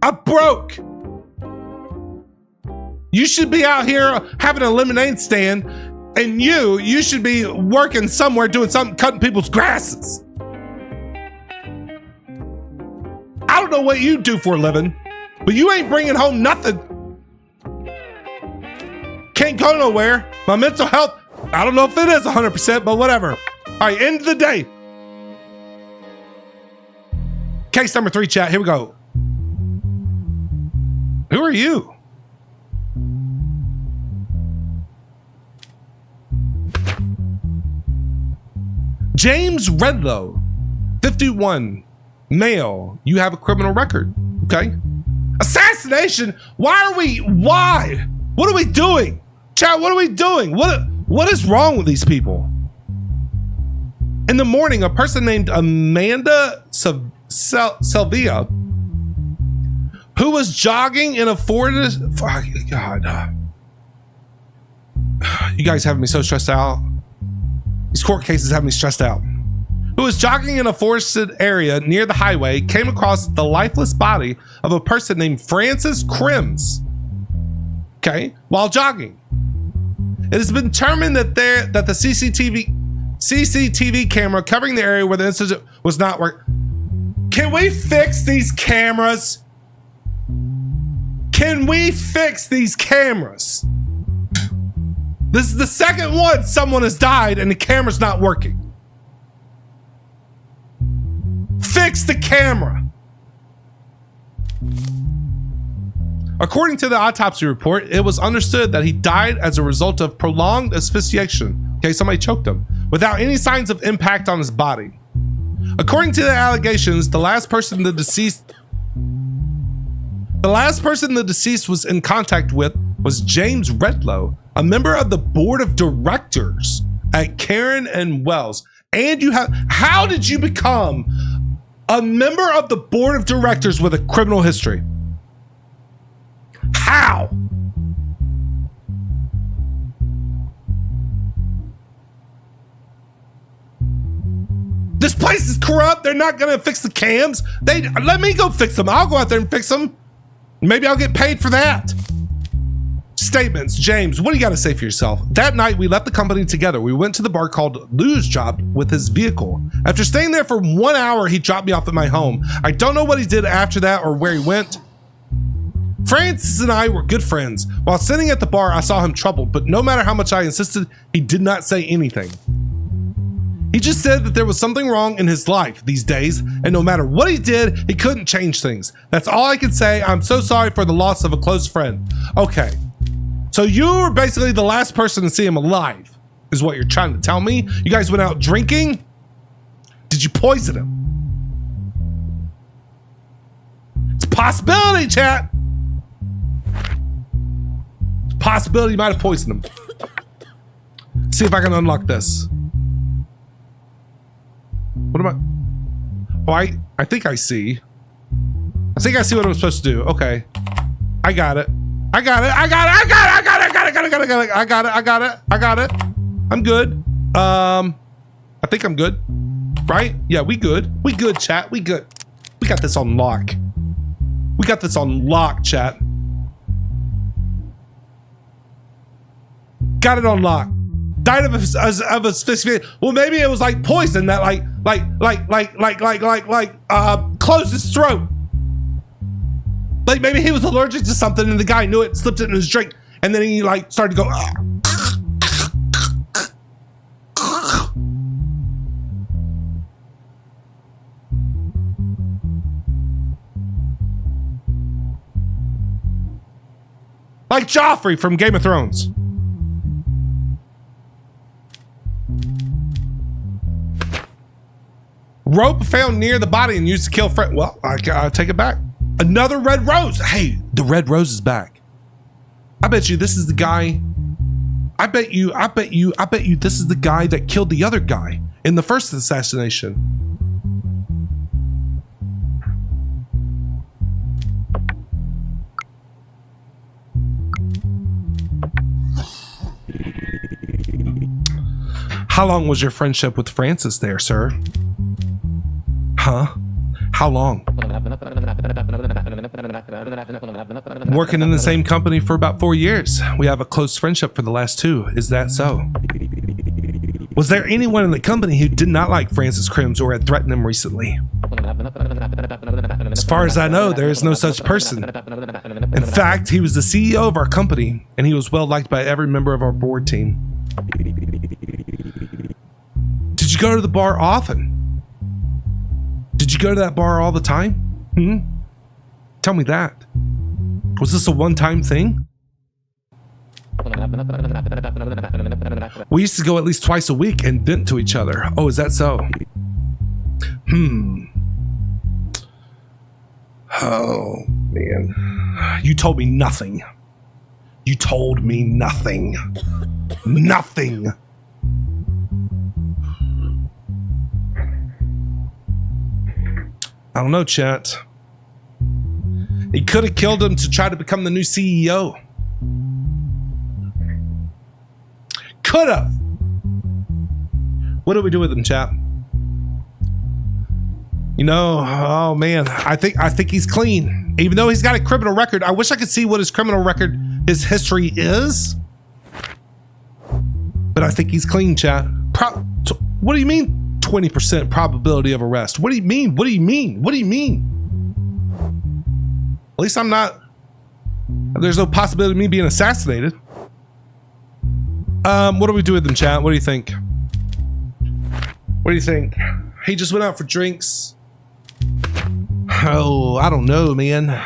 [SPEAKER 1] I'm broke. You should be out here having a lemonade stand, and you should be working somewhere doing something, cutting people's grasses. I don't know what you do for a living, but you ain't bringing home nothing. Can't go nowhere. My mental health, I don't know if it is 100%, but whatever. All right, end of the day. Case number 3, chat. Here we go. Who are you? James Redlow, 51, male. You have a criminal record. Okay. Assassination? Why? What are we doing? Chat, what are we doing? What is wrong with these people? In the morning, a person named Amanda Selvia, who was jogging in a forest. God, you guys have me so stressed out. These court cases have me stressed out. Who was jogging in a forested area near the highway, came across the lifeless body of a person named Francis Crims. Okay, while jogging. It has been determined that the CCTV camera covering the area where the incident was not working. Can we fix these cameras? Can we fix these cameras? This is the second one someone has died and the camera's not working. Fix the camera. According to the autopsy report, it was understood that he died as a result of prolonged asphyxiation. Okay, somebody choked him without any signs of impact on his body. According to the allegations, the last person the deceased was in contact with was James Redlow, a member of the board of directors at Karen and Wells. And how did you become a member of the board of directors with a criminal history? How? This place is corrupt. They're not gonna fix the cams. Let me go fix them. I'll go out there and fix them. Maybe I'll get paid for that. Statements. James, what do you got to say for yourself? That night, we left the company together. We went to the bar called Lou's Job with his vehicle. After staying there for 1 hour, he dropped me off at my home. I don't know what he did after that or where he went. Francis and I were good friends. While sitting at the bar, I saw him troubled, but no matter how much I insisted, he did not say anything. He just said that there was something wrong in his life these days, and no matter what he did, he couldn't change things. That's all I can say. I'm so sorry for the loss of a close friend. Okay. So you were basically the last person to see him alive, is what you're trying to tell me? You guys went out drinking? Did you poison him? It's a possibility, chat. It's a possibility you might have poisoned him. See if I can unlock this. What am I? Oh, I think I see. I think I see what I'm supposed to do. Okay. I got it. I got it. I'm good. I think I'm good. Right? Yeah, we good. We good, chat. We good. We got this on lock. We got this on lock, chat. Got it on lock. Died of asphyxiation. Well, maybe it was like poison that closed his throat. Like maybe he was allergic to something and the guy knew it, slipped it in his drink, and then he like started to go. Like Joffrey from Game of Thrones. Rope found near the body and used to kill Fred. Well, I take it back. Another red rose. Hey, the red rose is back. I bet you this is the guy. I bet you this is the guy that killed the other guy in the first assassination. How long was your friendship with Francis there, sir? Huh? How long? Working in the same company for about 4 years. We have a close friendship for the last 2. Is that so? Was there anyone in the company who did not like Francis Crims or had threatened him recently? As far as I know, there is no such person. In fact, he was the CEO of our company, and he was well liked by every member of our board team. Did you go to the bar often? Did you go to that bar all the time? Tell me that. Was this a one-time thing? We used to go at least twice a week and vent to each other. Oh, is that so? Oh, man. You told me nothing. You told me nothing. Nothing. I don't know, chat. He could have killed him to try to become the new CEO. Could have. What do we do with him, chap? You know, oh man, I think he's clean. Even though he's got a criminal record, I wish I could see what his criminal record, his history is. But I think he's clean, chat. What do you mean 20% probability of arrest? What do you mean? What do you mean? What do you mean? At least I'm not, there's no possibility of me being assassinated. What do we do with him, chat? What do you think? What do you think? He just went out for drinks. Oh, I don't know, man.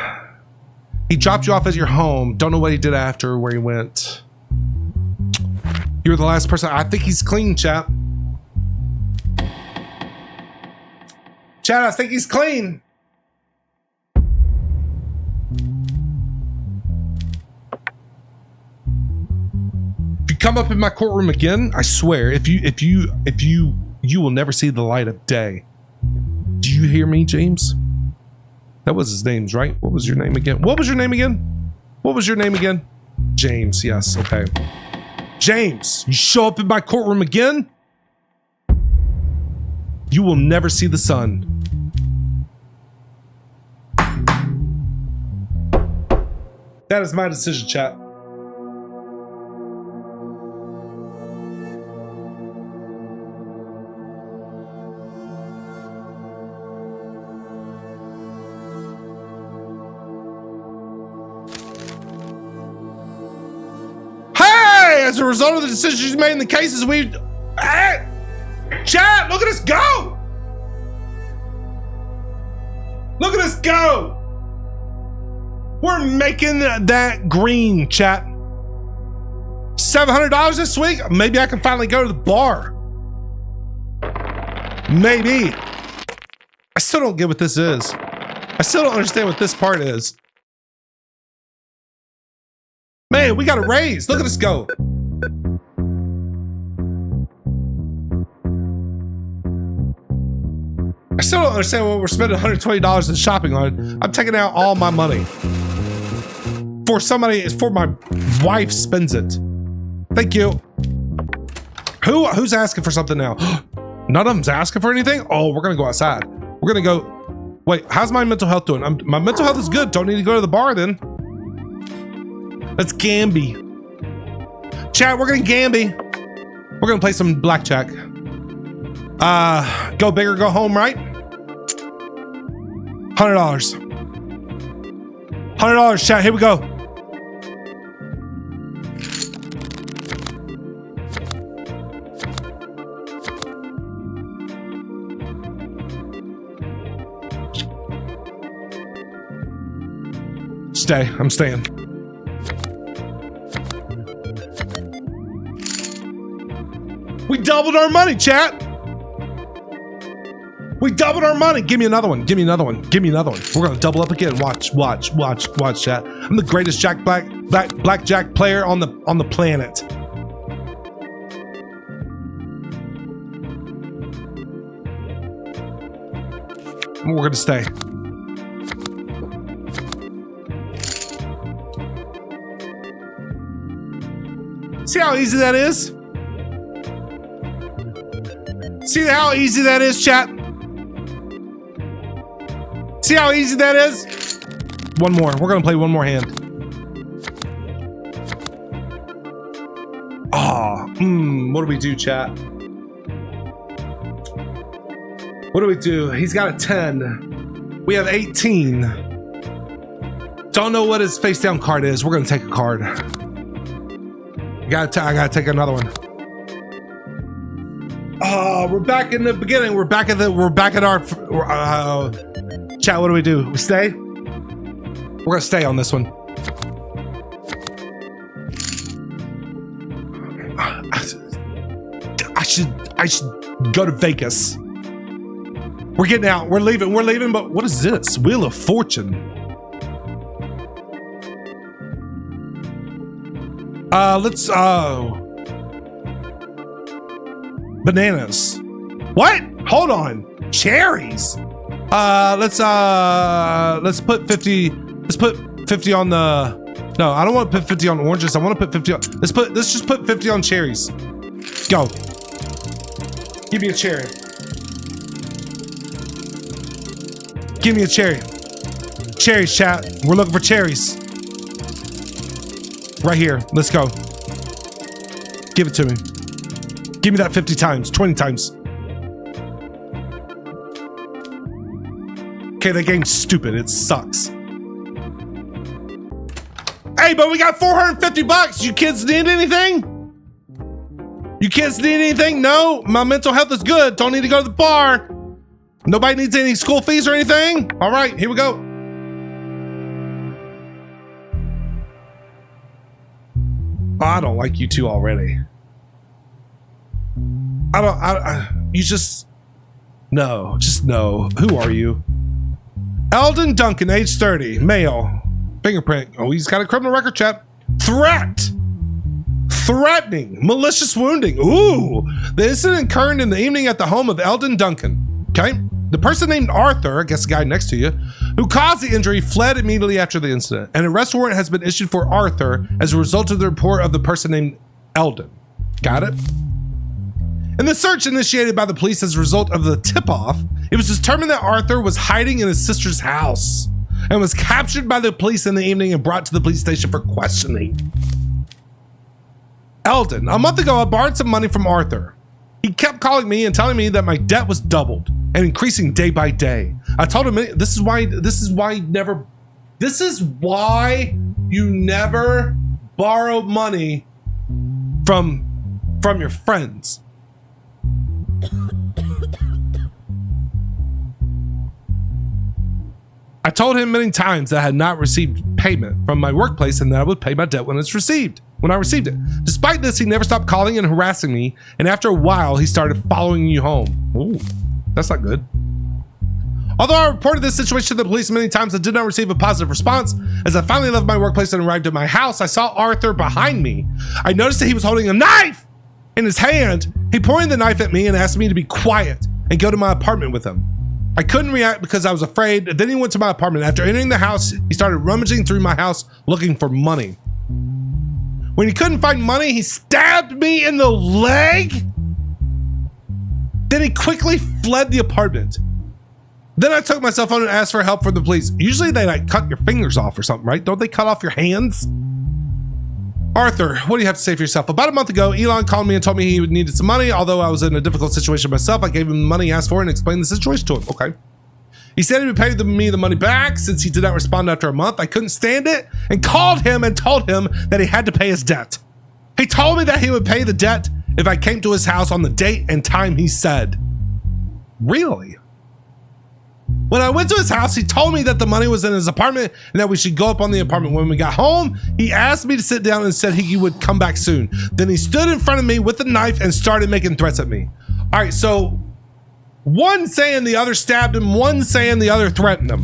[SPEAKER 1] He dropped you off at your home. Don't know what he did after, where he went. You were the last person. I think he's clean, chap. Chat, I think he's clean. If you come up in my courtroom again, I swear, if you will never see the light of day. Do you hear me, James? That was his name, right? What was your name again? What was your name again? What was your name again? James, yes, okay. James, you show up in my courtroom again, you will never see the sun. That is my decision, chat. As a result of the decisions made in the cases we've... Hey! Chat, look at us go! Look at us go! We're making that green, chat. $700 this week? Maybe I can finally go to the bar. Maybe. I still don't get what this is. I still don't understand what this part is. Man, we got a raise. Look at us go. I still don't understand what we're spending $120 in shopping on. I'm taking out all my money. For somebody, it's for my wife spends it. Thank you. Who's asking for something now? None of them's asking for anything? Oh, we're gonna go outside. We're gonna go, wait, how's my mental health doing? My mental health is good. Don't need to go to the bar then. Let's Gamby. Chat, we're gonna Gamby. We're gonna play some blackjack. Go big or go home, right? $100. $100, chat, here we go. Stay, I'm staying. We doubled our money, chat. We doubled our money. Give me another one. Give me another one. Give me another one. We're gonna double up again. Watch, chat. I'm the greatest blackjack player on the planet. We're gonna stay. See how easy that is? See how easy that is, chat? See how easy that is? One more. We're gonna play one more hand. What do we do, chat? What do we do? He's got a 10. We have 18. Don't know what his face down card is. We're gonna take a card. I gotta take another one. We're back in the beginning. We're back at our chat. What do we do? We stay? We're gonna stay on this one. I should go to Vegas. We're getting out. We're leaving, but what is this? Wheel of Fortune. Let's bananas. What? Hold on. Cherries. Let's put 50. Let's put 50 on the. No, I don't want to put 50 on oranges. I want to put 50 on. Let's just put 50 on cherries. Go. Give me a cherry. Give me a cherry. Cherries, chat. We're looking for cherries. Right here. Let's go. Give it to me. Give me that 50 times, 20 times. Okay, that game's stupid. It sucks. Hey, but we got 450 bucks. You kids need anything? You kids need anything? No, my mental health is good. Don't need to go to the bar. Nobody needs any school fees or anything? All right, here we go. Oh, I don't like you two already. You just, no, just no. Who are you? Eldon Duncan, age 30, male. Fingerprint. Oh, he's got a criminal record, chat. Threatening, malicious wounding. Ooh, the incident occurred in the evening at the home of Eldon Duncan. Okay, the person named Arthur, I guess the guy next to you, who caused the injury fled immediately after the incident. An arrest warrant has been issued for Arthur as a result of the report of the person named Eldon. Got it? In the search initiated by the police as a result of the tip-off, it was determined that Arthur was hiding in his sister's house and was captured by the police in the evening and brought to the police station for questioning. Eldon, a month ago, I borrowed some money from Arthur. He kept calling me and telling me that my debt was doubled and increasing day by day. I told him this is why you never borrow money from your friends. I told him many times that I had not received payment from my workplace and that I would pay my debt when I received it. Despite this, he never stopped calling and harassing me, and after a while, he started following you home. Ooh, that's not good. Although I reported this situation to the police many times, I did not receive a positive response. As I finally left my workplace and arrived at my house, I saw Arthur behind me. I noticed that he was holding a knife in his hand. He pointed the knife at me and asked me to be quiet and go to my apartment with him. I couldn't react because I was afraid. Then he went to my apartment. After entering the house, he started rummaging through my house looking for money. When he couldn't find money, he stabbed me in the leg. Then he quickly fled the apartment. Then I took my cell phone and asked for help from the police. Usually they like cut your fingers off or something, right? Don't they cut off your hands? Arthur, what do you have to say for yourself? About a month ago, Elon called me and told me he needed some money. Although I was in a difficult situation myself, I gave him the money he asked for and explained the situation to him. Okay. He said he would pay me the money back since he did not respond after a month. I couldn't stand it and called him and told him that he had to pay his debt. He told me that he would pay the debt if I came to his house on the date and time he said. Really? When I went to his house, he told me that the money was in his apartment and that we should go up on the apartment. When we got home, he asked me to sit down and said he would come back soon. Then he stood in front of me with a knife and started making threats at me. All right, so one saying the other stabbed him, one saying the other threatened him.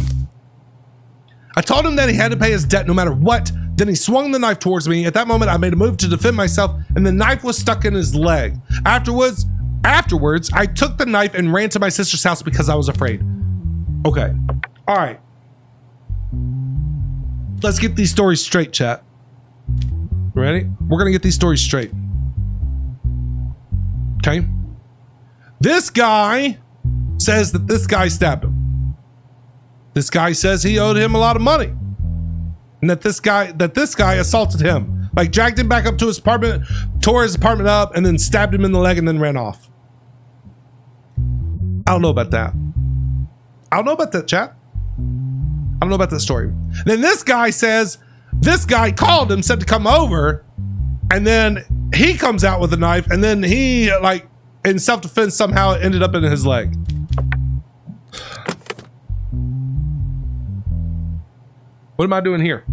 [SPEAKER 1] I told him that he had to pay his debt no matter what. Then he swung the knife towards me. At that moment, I made a move to defend myself and the knife was stuck in his leg. Afterwards, I took the knife and ran to my sister's house because I was afraid. Okay. All right. Let's get these stories straight, chat. Ready? We're going to get these stories straight. Okay. This guy says that this guy stabbed him. This guy says he owed him a lot of money. And that this guy assaulted him. Like dragged him back up to his apartment, tore his apartment up, and then stabbed him in the leg and then ran off. I don't know about that. I don't know about that, chat. I don't know about that story. Then this guy says, this guy called him, said to come over, and then he comes out with a knife, and then he, like, in self-defense somehow ended up in his leg. What am I doing here?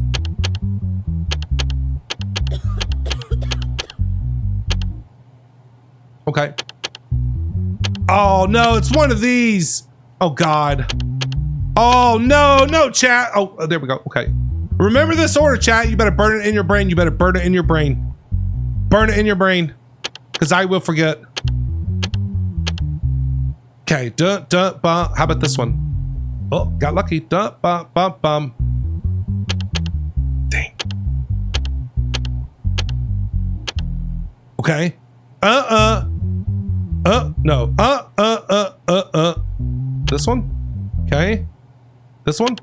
[SPEAKER 1] Okay. Oh no, it's one of these. Oh God. Oh no, chat. Oh, there we go. Okay. Remember this order, chat. You better burn it in your brain. You better burn it in your brain. Burn it in your brain. Because I will forget. Okay. How about this one? Oh, got lucky. Dang. Okay. No. This one? Okay. This one?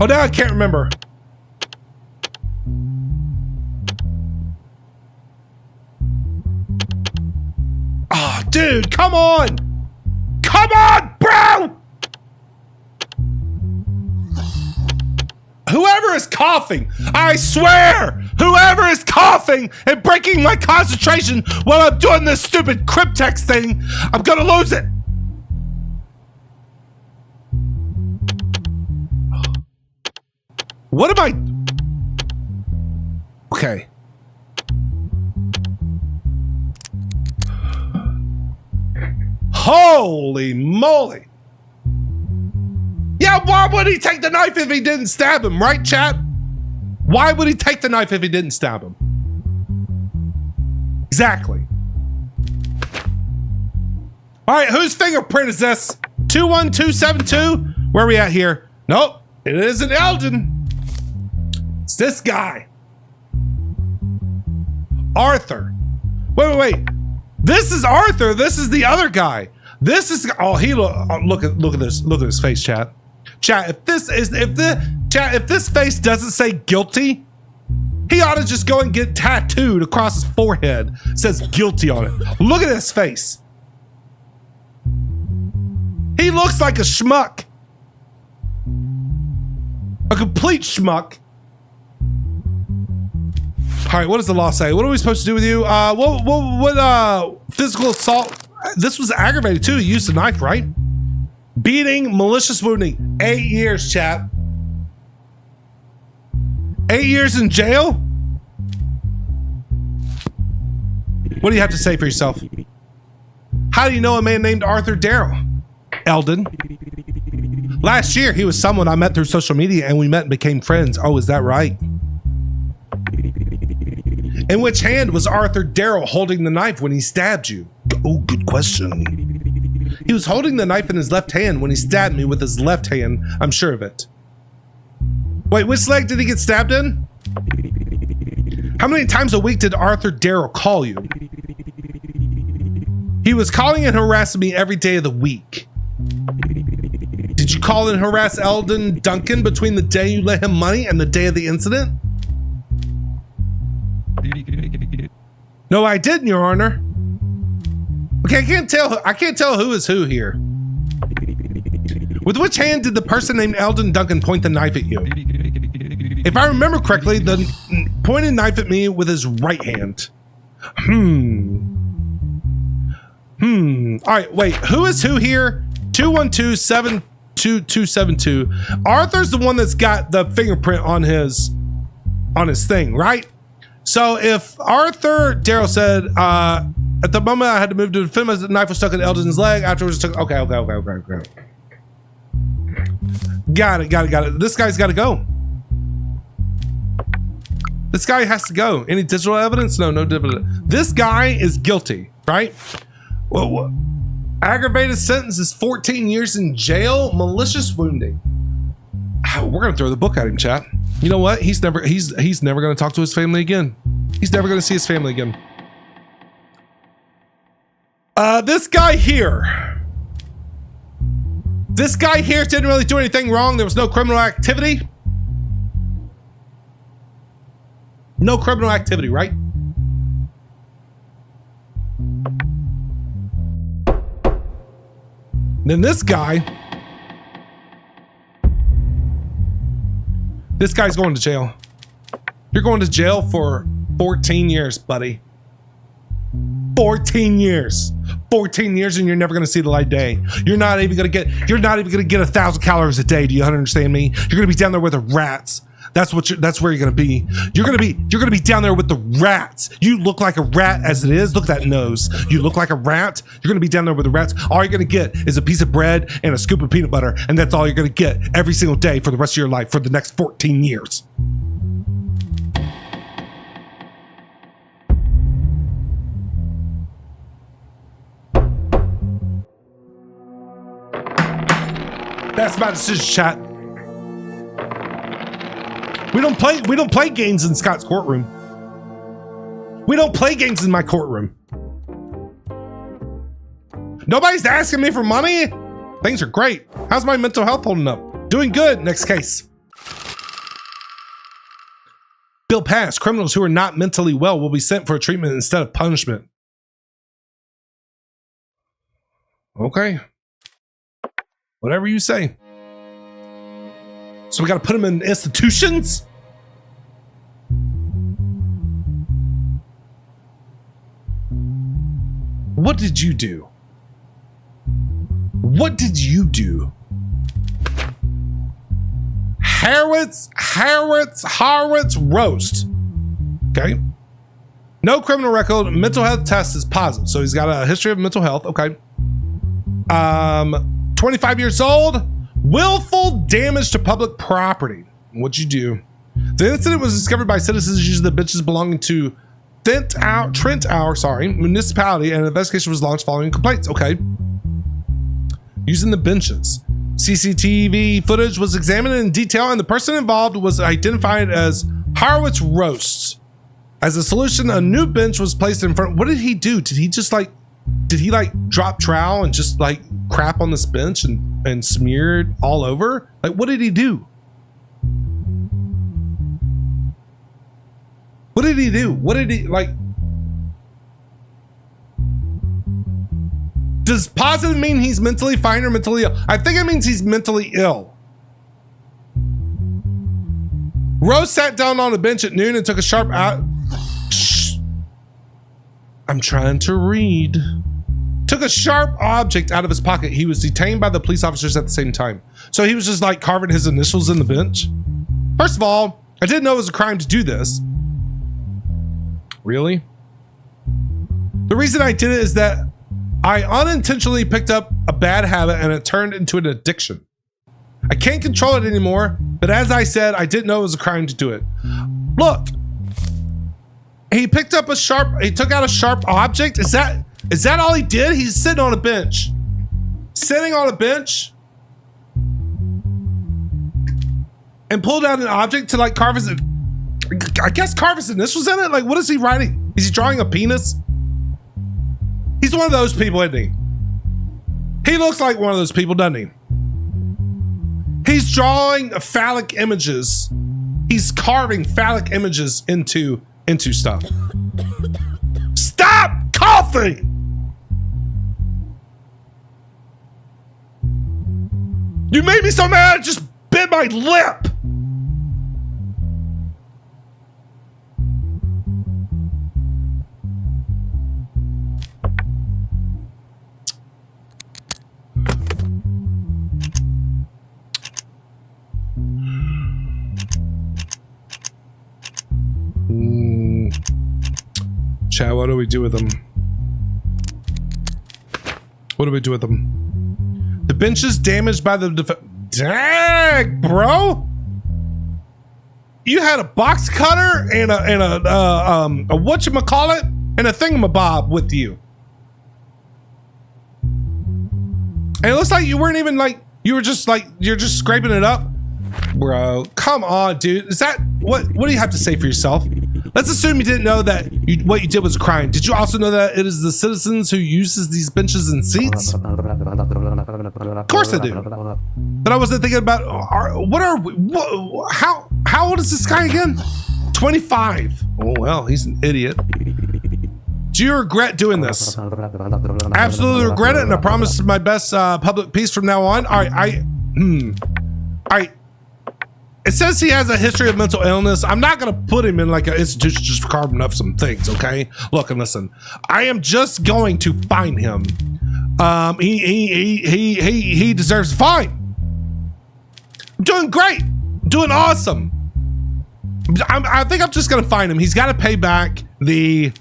[SPEAKER 1] Oh, now I can't remember. Oh, dude, come on! Come on, bro! Whoever is coughing, I swear, whoever is coughing and breaking my concentration while I'm doing this stupid cryptex thing, I'm gonna lose it. What am I? Okay. Holy moly. Yeah, why would he take the knife if he didn't stab him, right, chat? Why would he take the knife if he didn't stab him? Exactly. All right, whose fingerprint is this? 21272? Where are we at here? Nope, it isn't Eldon. It's this guy. Arthur. Wait. This is Arthur. This is the other guy. This is, oh, he look at this. Look at his face, chat. Chat, if this face doesn't say guilty, he ought to just go and get tattooed across his forehead. It says guilty on it. Look at his face. He looks like a schmuck. A complete schmuck. All right, what does the law say? What are we supposed to do with you? What physical assault? This was aggravated too. You used a knife, right? Beating, malicious wounding. 8 years, chat. 8 years in jail? What do you have to say for yourself? How do you know a man named Arthur Darrow? Eldon. Last year, he was someone I met through social media and we met and became friends. Oh, is that right? In which hand was Arthur Darrow holding the knife when he stabbed you? Oh, good question. He was holding the knife in his left hand when he stabbed me with his left hand. I'm sure of it. Wait, which leg did he get stabbed in? How many times a week did Arthur Darrow call you? He was calling and harassing me every day of the week. Did you call and harass Eldon Duncan between the day you lent him money and the day of the incident? No, I didn't, Your Honor. Okay, I can't tell who is who here. With which hand did the person named Eldon Duncan point the knife at you? If I remember correctly, the pointed knife at me with his right hand. All right, wait, who is who here? 212-72272. Arthur's the one that's got the fingerprint on his thing, right? So if Arthur Darrow said, at the moment I had to move to defend myself, the knife was stuck in Eldon's leg, afterwards it took, okay. Got it. This guy's got to go. This guy has to go. Any digital evidence? No digital. This guy is guilty, right? Well, aggravated sentence is 14 years in jail, malicious wounding. We're gonna throw the book at him, chat. You know what? He's never gonna talk to his family again. He's never gonna see his family again. This guy here didn't really do anything wrong. There was no criminal activity. No criminal activity, right? Then this guy's going to jail. You're going to jail for 14 years, buddy. 14 years. 14 years and you're never going to see the light of day. You're not even going to get 1,000 calories a day. Do you understand me? You're going to be down there with the rats. That's where you're going to be. You're going to be down there with the rats. You look like a rat as it is. Look at that nose. You look like a rat. You're going to be down there with the rats. All you're going to get is a piece of bread and a scoop of peanut butter. And that's all you're going to get every single day for the rest of your life for the next 14 years. That's my decision, chat. We don't play games in Skott's courtroom. We don't play games in my courtroom. Nobody's asking me for money. Things are great. How's my mental health holding up? Doing good. Next case. Bill passed. Criminals who are not mentally well will be sent for treatment instead of punishment. Okay. Whatever you say. So we got to put them in institutions? What did you do? What did you do? Harwitz roast. Okay. No criminal record. Mental health test is positive. So he's got a history of mental health. Okay. 25 years old. Willful damage to public property. What'd you do? The incident was discovered by citizens using the benches belonging to Trent municipality, and an investigation was launched following complaints. Okay. Using the benches. CCTV footage was examined in detail, and the person involved was identified as Harwitz Roasts. As a solution, a new bench was placed in front. What did he do? Did he drop trowel and just like crap on this bench and smeared all over? Like, what did he do? What did he do? What did he like? Does positive mean he's mentally fine or mentally ill? I think it means he's mentally ill. Rose sat down on a bench at noon and took a sharp out. Shh. I'm trying to read. Took a sharp object out of his pocket. He was detained by the police officers at the same time. So he was just like carving his initials in the bench. First of all, I didn't know it was a crime to do this. Really? The reason I did it is that I unintentionally picked up a bad habit and it turned into an addiction. I can't control it anymore, but as I said, I didn't know it was a crime to do it. Look, he took out a sharp object. Is that all he did? He's sitting on a bench. Sitting on a bench and pulled out an object to like carve his initials in it? Like, what is he writing? Is he drawing a penis? He's one of those people, isn't he? He looks like one of those people, doesn't he? He's drawing phallic images. He's carving phallic images into stuff. Stop coughing! You made me so mad I just bit my lip! Chat, what do we do with them? What do we do with them? The bench is damaged by the dang, bro! You had a box cutter and a whatchamacallit and a thingamabob with you. And it looks like you weren't even like, you're just scraping it up. Bro, come on, dude. Is that, what do you have to say for yourself? Let's assume you didn't know that what you did was a crime. Did you also know that it is the citizens who uses these benches and seats? Of course I do. But I wasn't thinking about, how old is this guy again? 25. Oh, well, he's an idiot. Do you regret doing this? I absolutely regret it, and I promise my best public peace from now on. All right, it says he has a history of mental illness. I'm not gonna put him in like an institution just for carving up some things, okay? Look and listen. I am just going to find him. He deserves fine. I'm doing great. I'm doing awesome. I think I'm just gonna find him. He's got to pay back the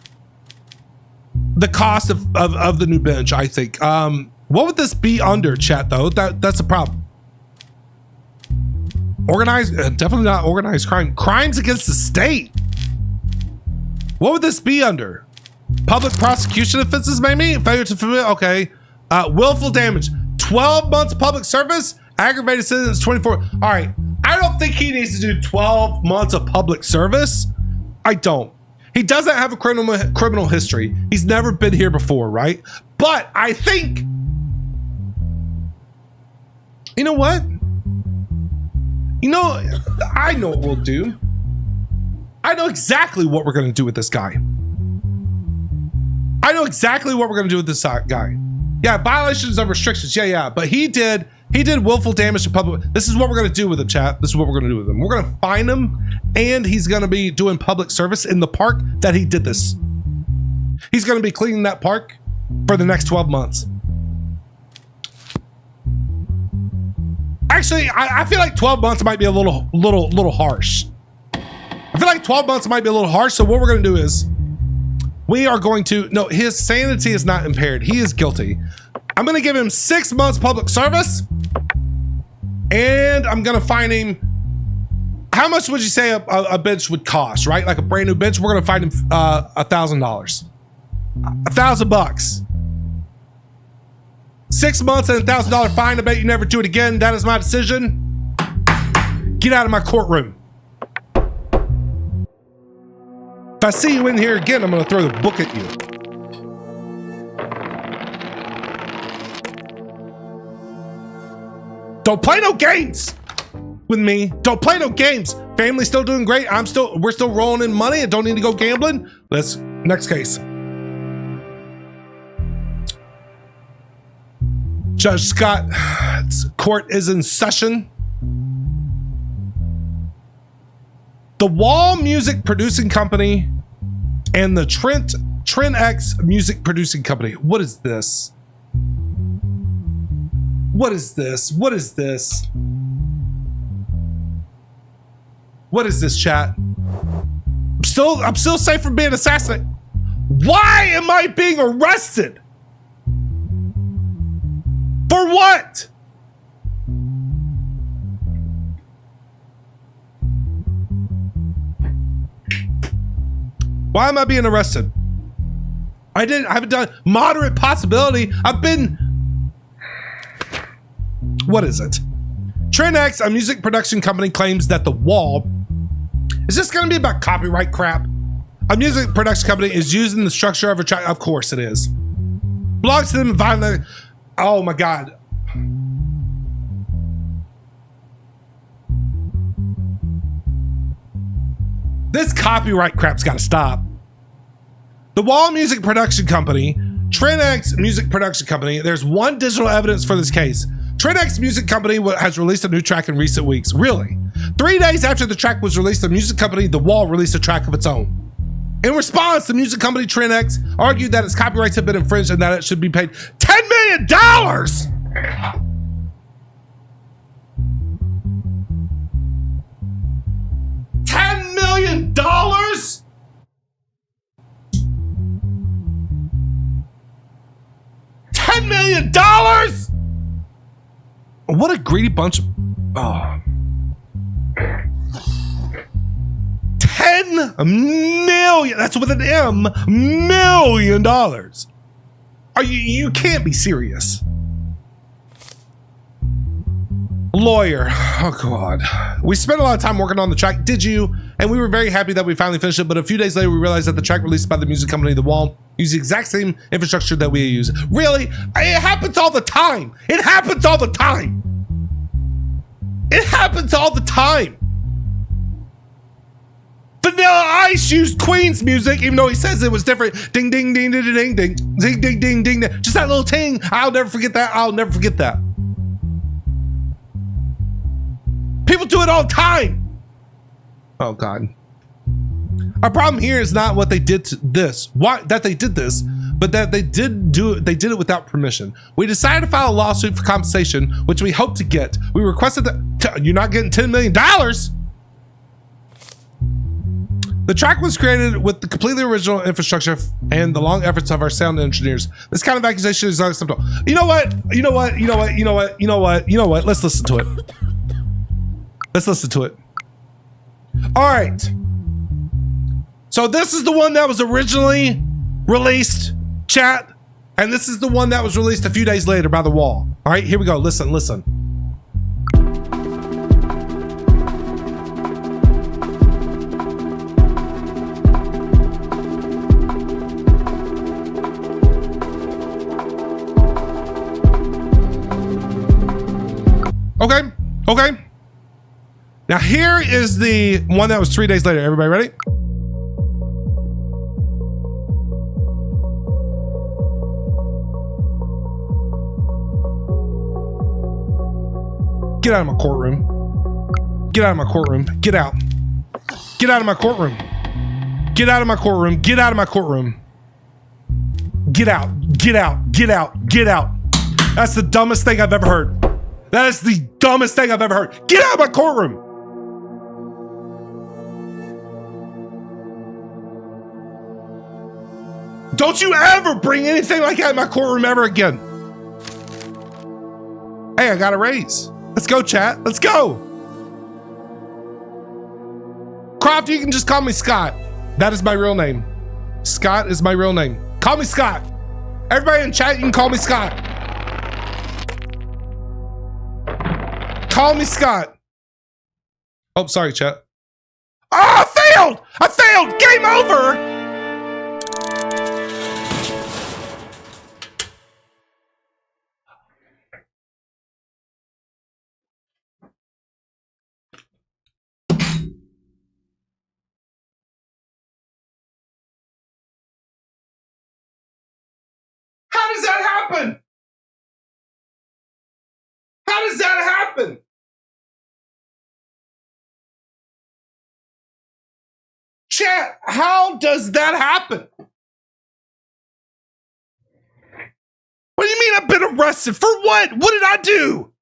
[SPEAKER 1] cost of the new bench, I think. What would this be under, chat, though? That's a problem. Organized, definitely not organized crime. Crimes against the state. What would this be under? Public prosecution offenses, maybe? Failure to fulfill, okay. Willful damage. 12 months public service. Aggravated sentence, 24. All right. I don't think he needs to do 12 months of public service. I don't. He doesn't have a criminal history. He's never been here before, right? But I think, you know what? You know, I know what we'll do. I know exactly what we're going to do with this guy. I know exactly what we're going to do with this guy. Yeah, violations of restrictions. Yeah. But he did willful damage to public. This is what we're going to do with him, chat. This is what we're going to do with him. We're going to fine him, and he's going to be doing public service in the park that he did this. He's going to be cleaning that park for the next 12 months. Actually, I feel like 12 months might be a little harsh. I feel like 12 months might be a little harsh. So what we're going to do is we are going to, no, his sanity is not impaired. He is guilty. I'm going to give him 6 months public service, and I'm going to fine him. How much would you say a bench would cost, right? Like a brand new bench, we're going to fine him $1,000. $1,000. 6 months and $1,000 fine. I bet you never do it again. That is my decision. Get out of my courtroom. If I see you in here again, I'm going to throw the book at you. Don't play no games with me. Don't play no games. Family's still doing great. We're still rolling in money and don't need to go gambling. Next case. Judge Skott's court is in session. The Wall Music Producing Company and the Trent X Music Producing Company. What is this? What is this? What is this? What is this, chat? I'm still safe from being assassinated. Why am I being arrested? For what? Why am I being arrested? I haven't done moderate possibility. I've been, what is it? Trent X, a music production company, claims that The Wall, is this gonna be about copyright crap? A music production company is using the structure of a track. Of course it is. Belongs to them violently. Oh my God. This copyright crap's gotta stop. The Wall Music Production Company, Trent X Music Production Company, there's one digital evidence for this case. Trent X Music Company has released a new track in recent weeks. Really? 3 days after the track was released, the music company, The Wall, released a track of its own. In response, the music company Trent X argued that its copyrights had been infringed and that it should be paid $10 million. $10 million? $10 million? What a greedy bunch of, oh. $10 million, that's with an M, million dollars. You can't be serious. Lawyer, oh God. We spent a lot of time working on the track, did you? And we were very happy that we finally finished it, but a few days later we realized that the track released by the music company The Wall used the exact same infrastructure that we use. Really? It happens all the time. It happens all the time. It happens all the time. Vanilla Ice used Queen's music, even though he says it was different. Ding, ding, ding, ding, ding, ding, ding, ding, ding, ding, ding. Just that little ting. I'll never forget that. I'll never forget that. People do it all the time. Oh God. Our problem here is not what they did to this, that they did this, but that they did it without permission. We decided to file a lawsuit for compensation, which we hope to get. We requested that you're not getting $10 million. The track was created with the completely original infrastructure and the long efforts of our sound engineers. This kind of accusation is unacceptable. You know what? Let's listen to it. Let's listen to it. All right. So this is the one that was originally released, chat, and this is the one that was released a few days later by The Wall. All right, here we go. Listen. Now here is the one that was 3 days later. Everybody ready? Get out of my courtroom. Get out of my courtroom. Get out. Get out of my courtroom. Get out of my courtroom. Get out of my courtroom. Get out. Get out. Get out. Get out. That's the dumbest thing I've ever heard. That is the dumbest thing I've ever heard. Get out of my courtroom. Don't you ever bring anything like that in my courtroom ever again. Hey, I got a raise. Let's go, chat. Let's go. Croft, you can just call me Scott. That is my real name. Scott is my real name. Call me Scott. Everybody in chat, you can call me Scott. Call me Scott. Oh, sorry, chat. Oh, I failed! I failed! Game over! How does that happen? How does that happen? Chat, how does that happen? What do you mean I've been arrested? For what? What did I do?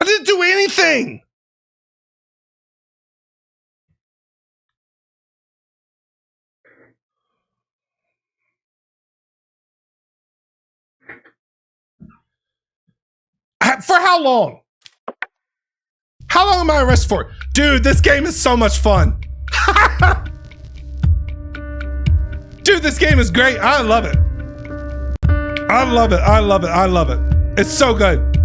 [SPEAKER 1] I didn't do anything. For how long? How long am I arrested for? Dude, this game is so much fun. Dude, this game is great. I love it. I love it. I love it. I love it. It's so good.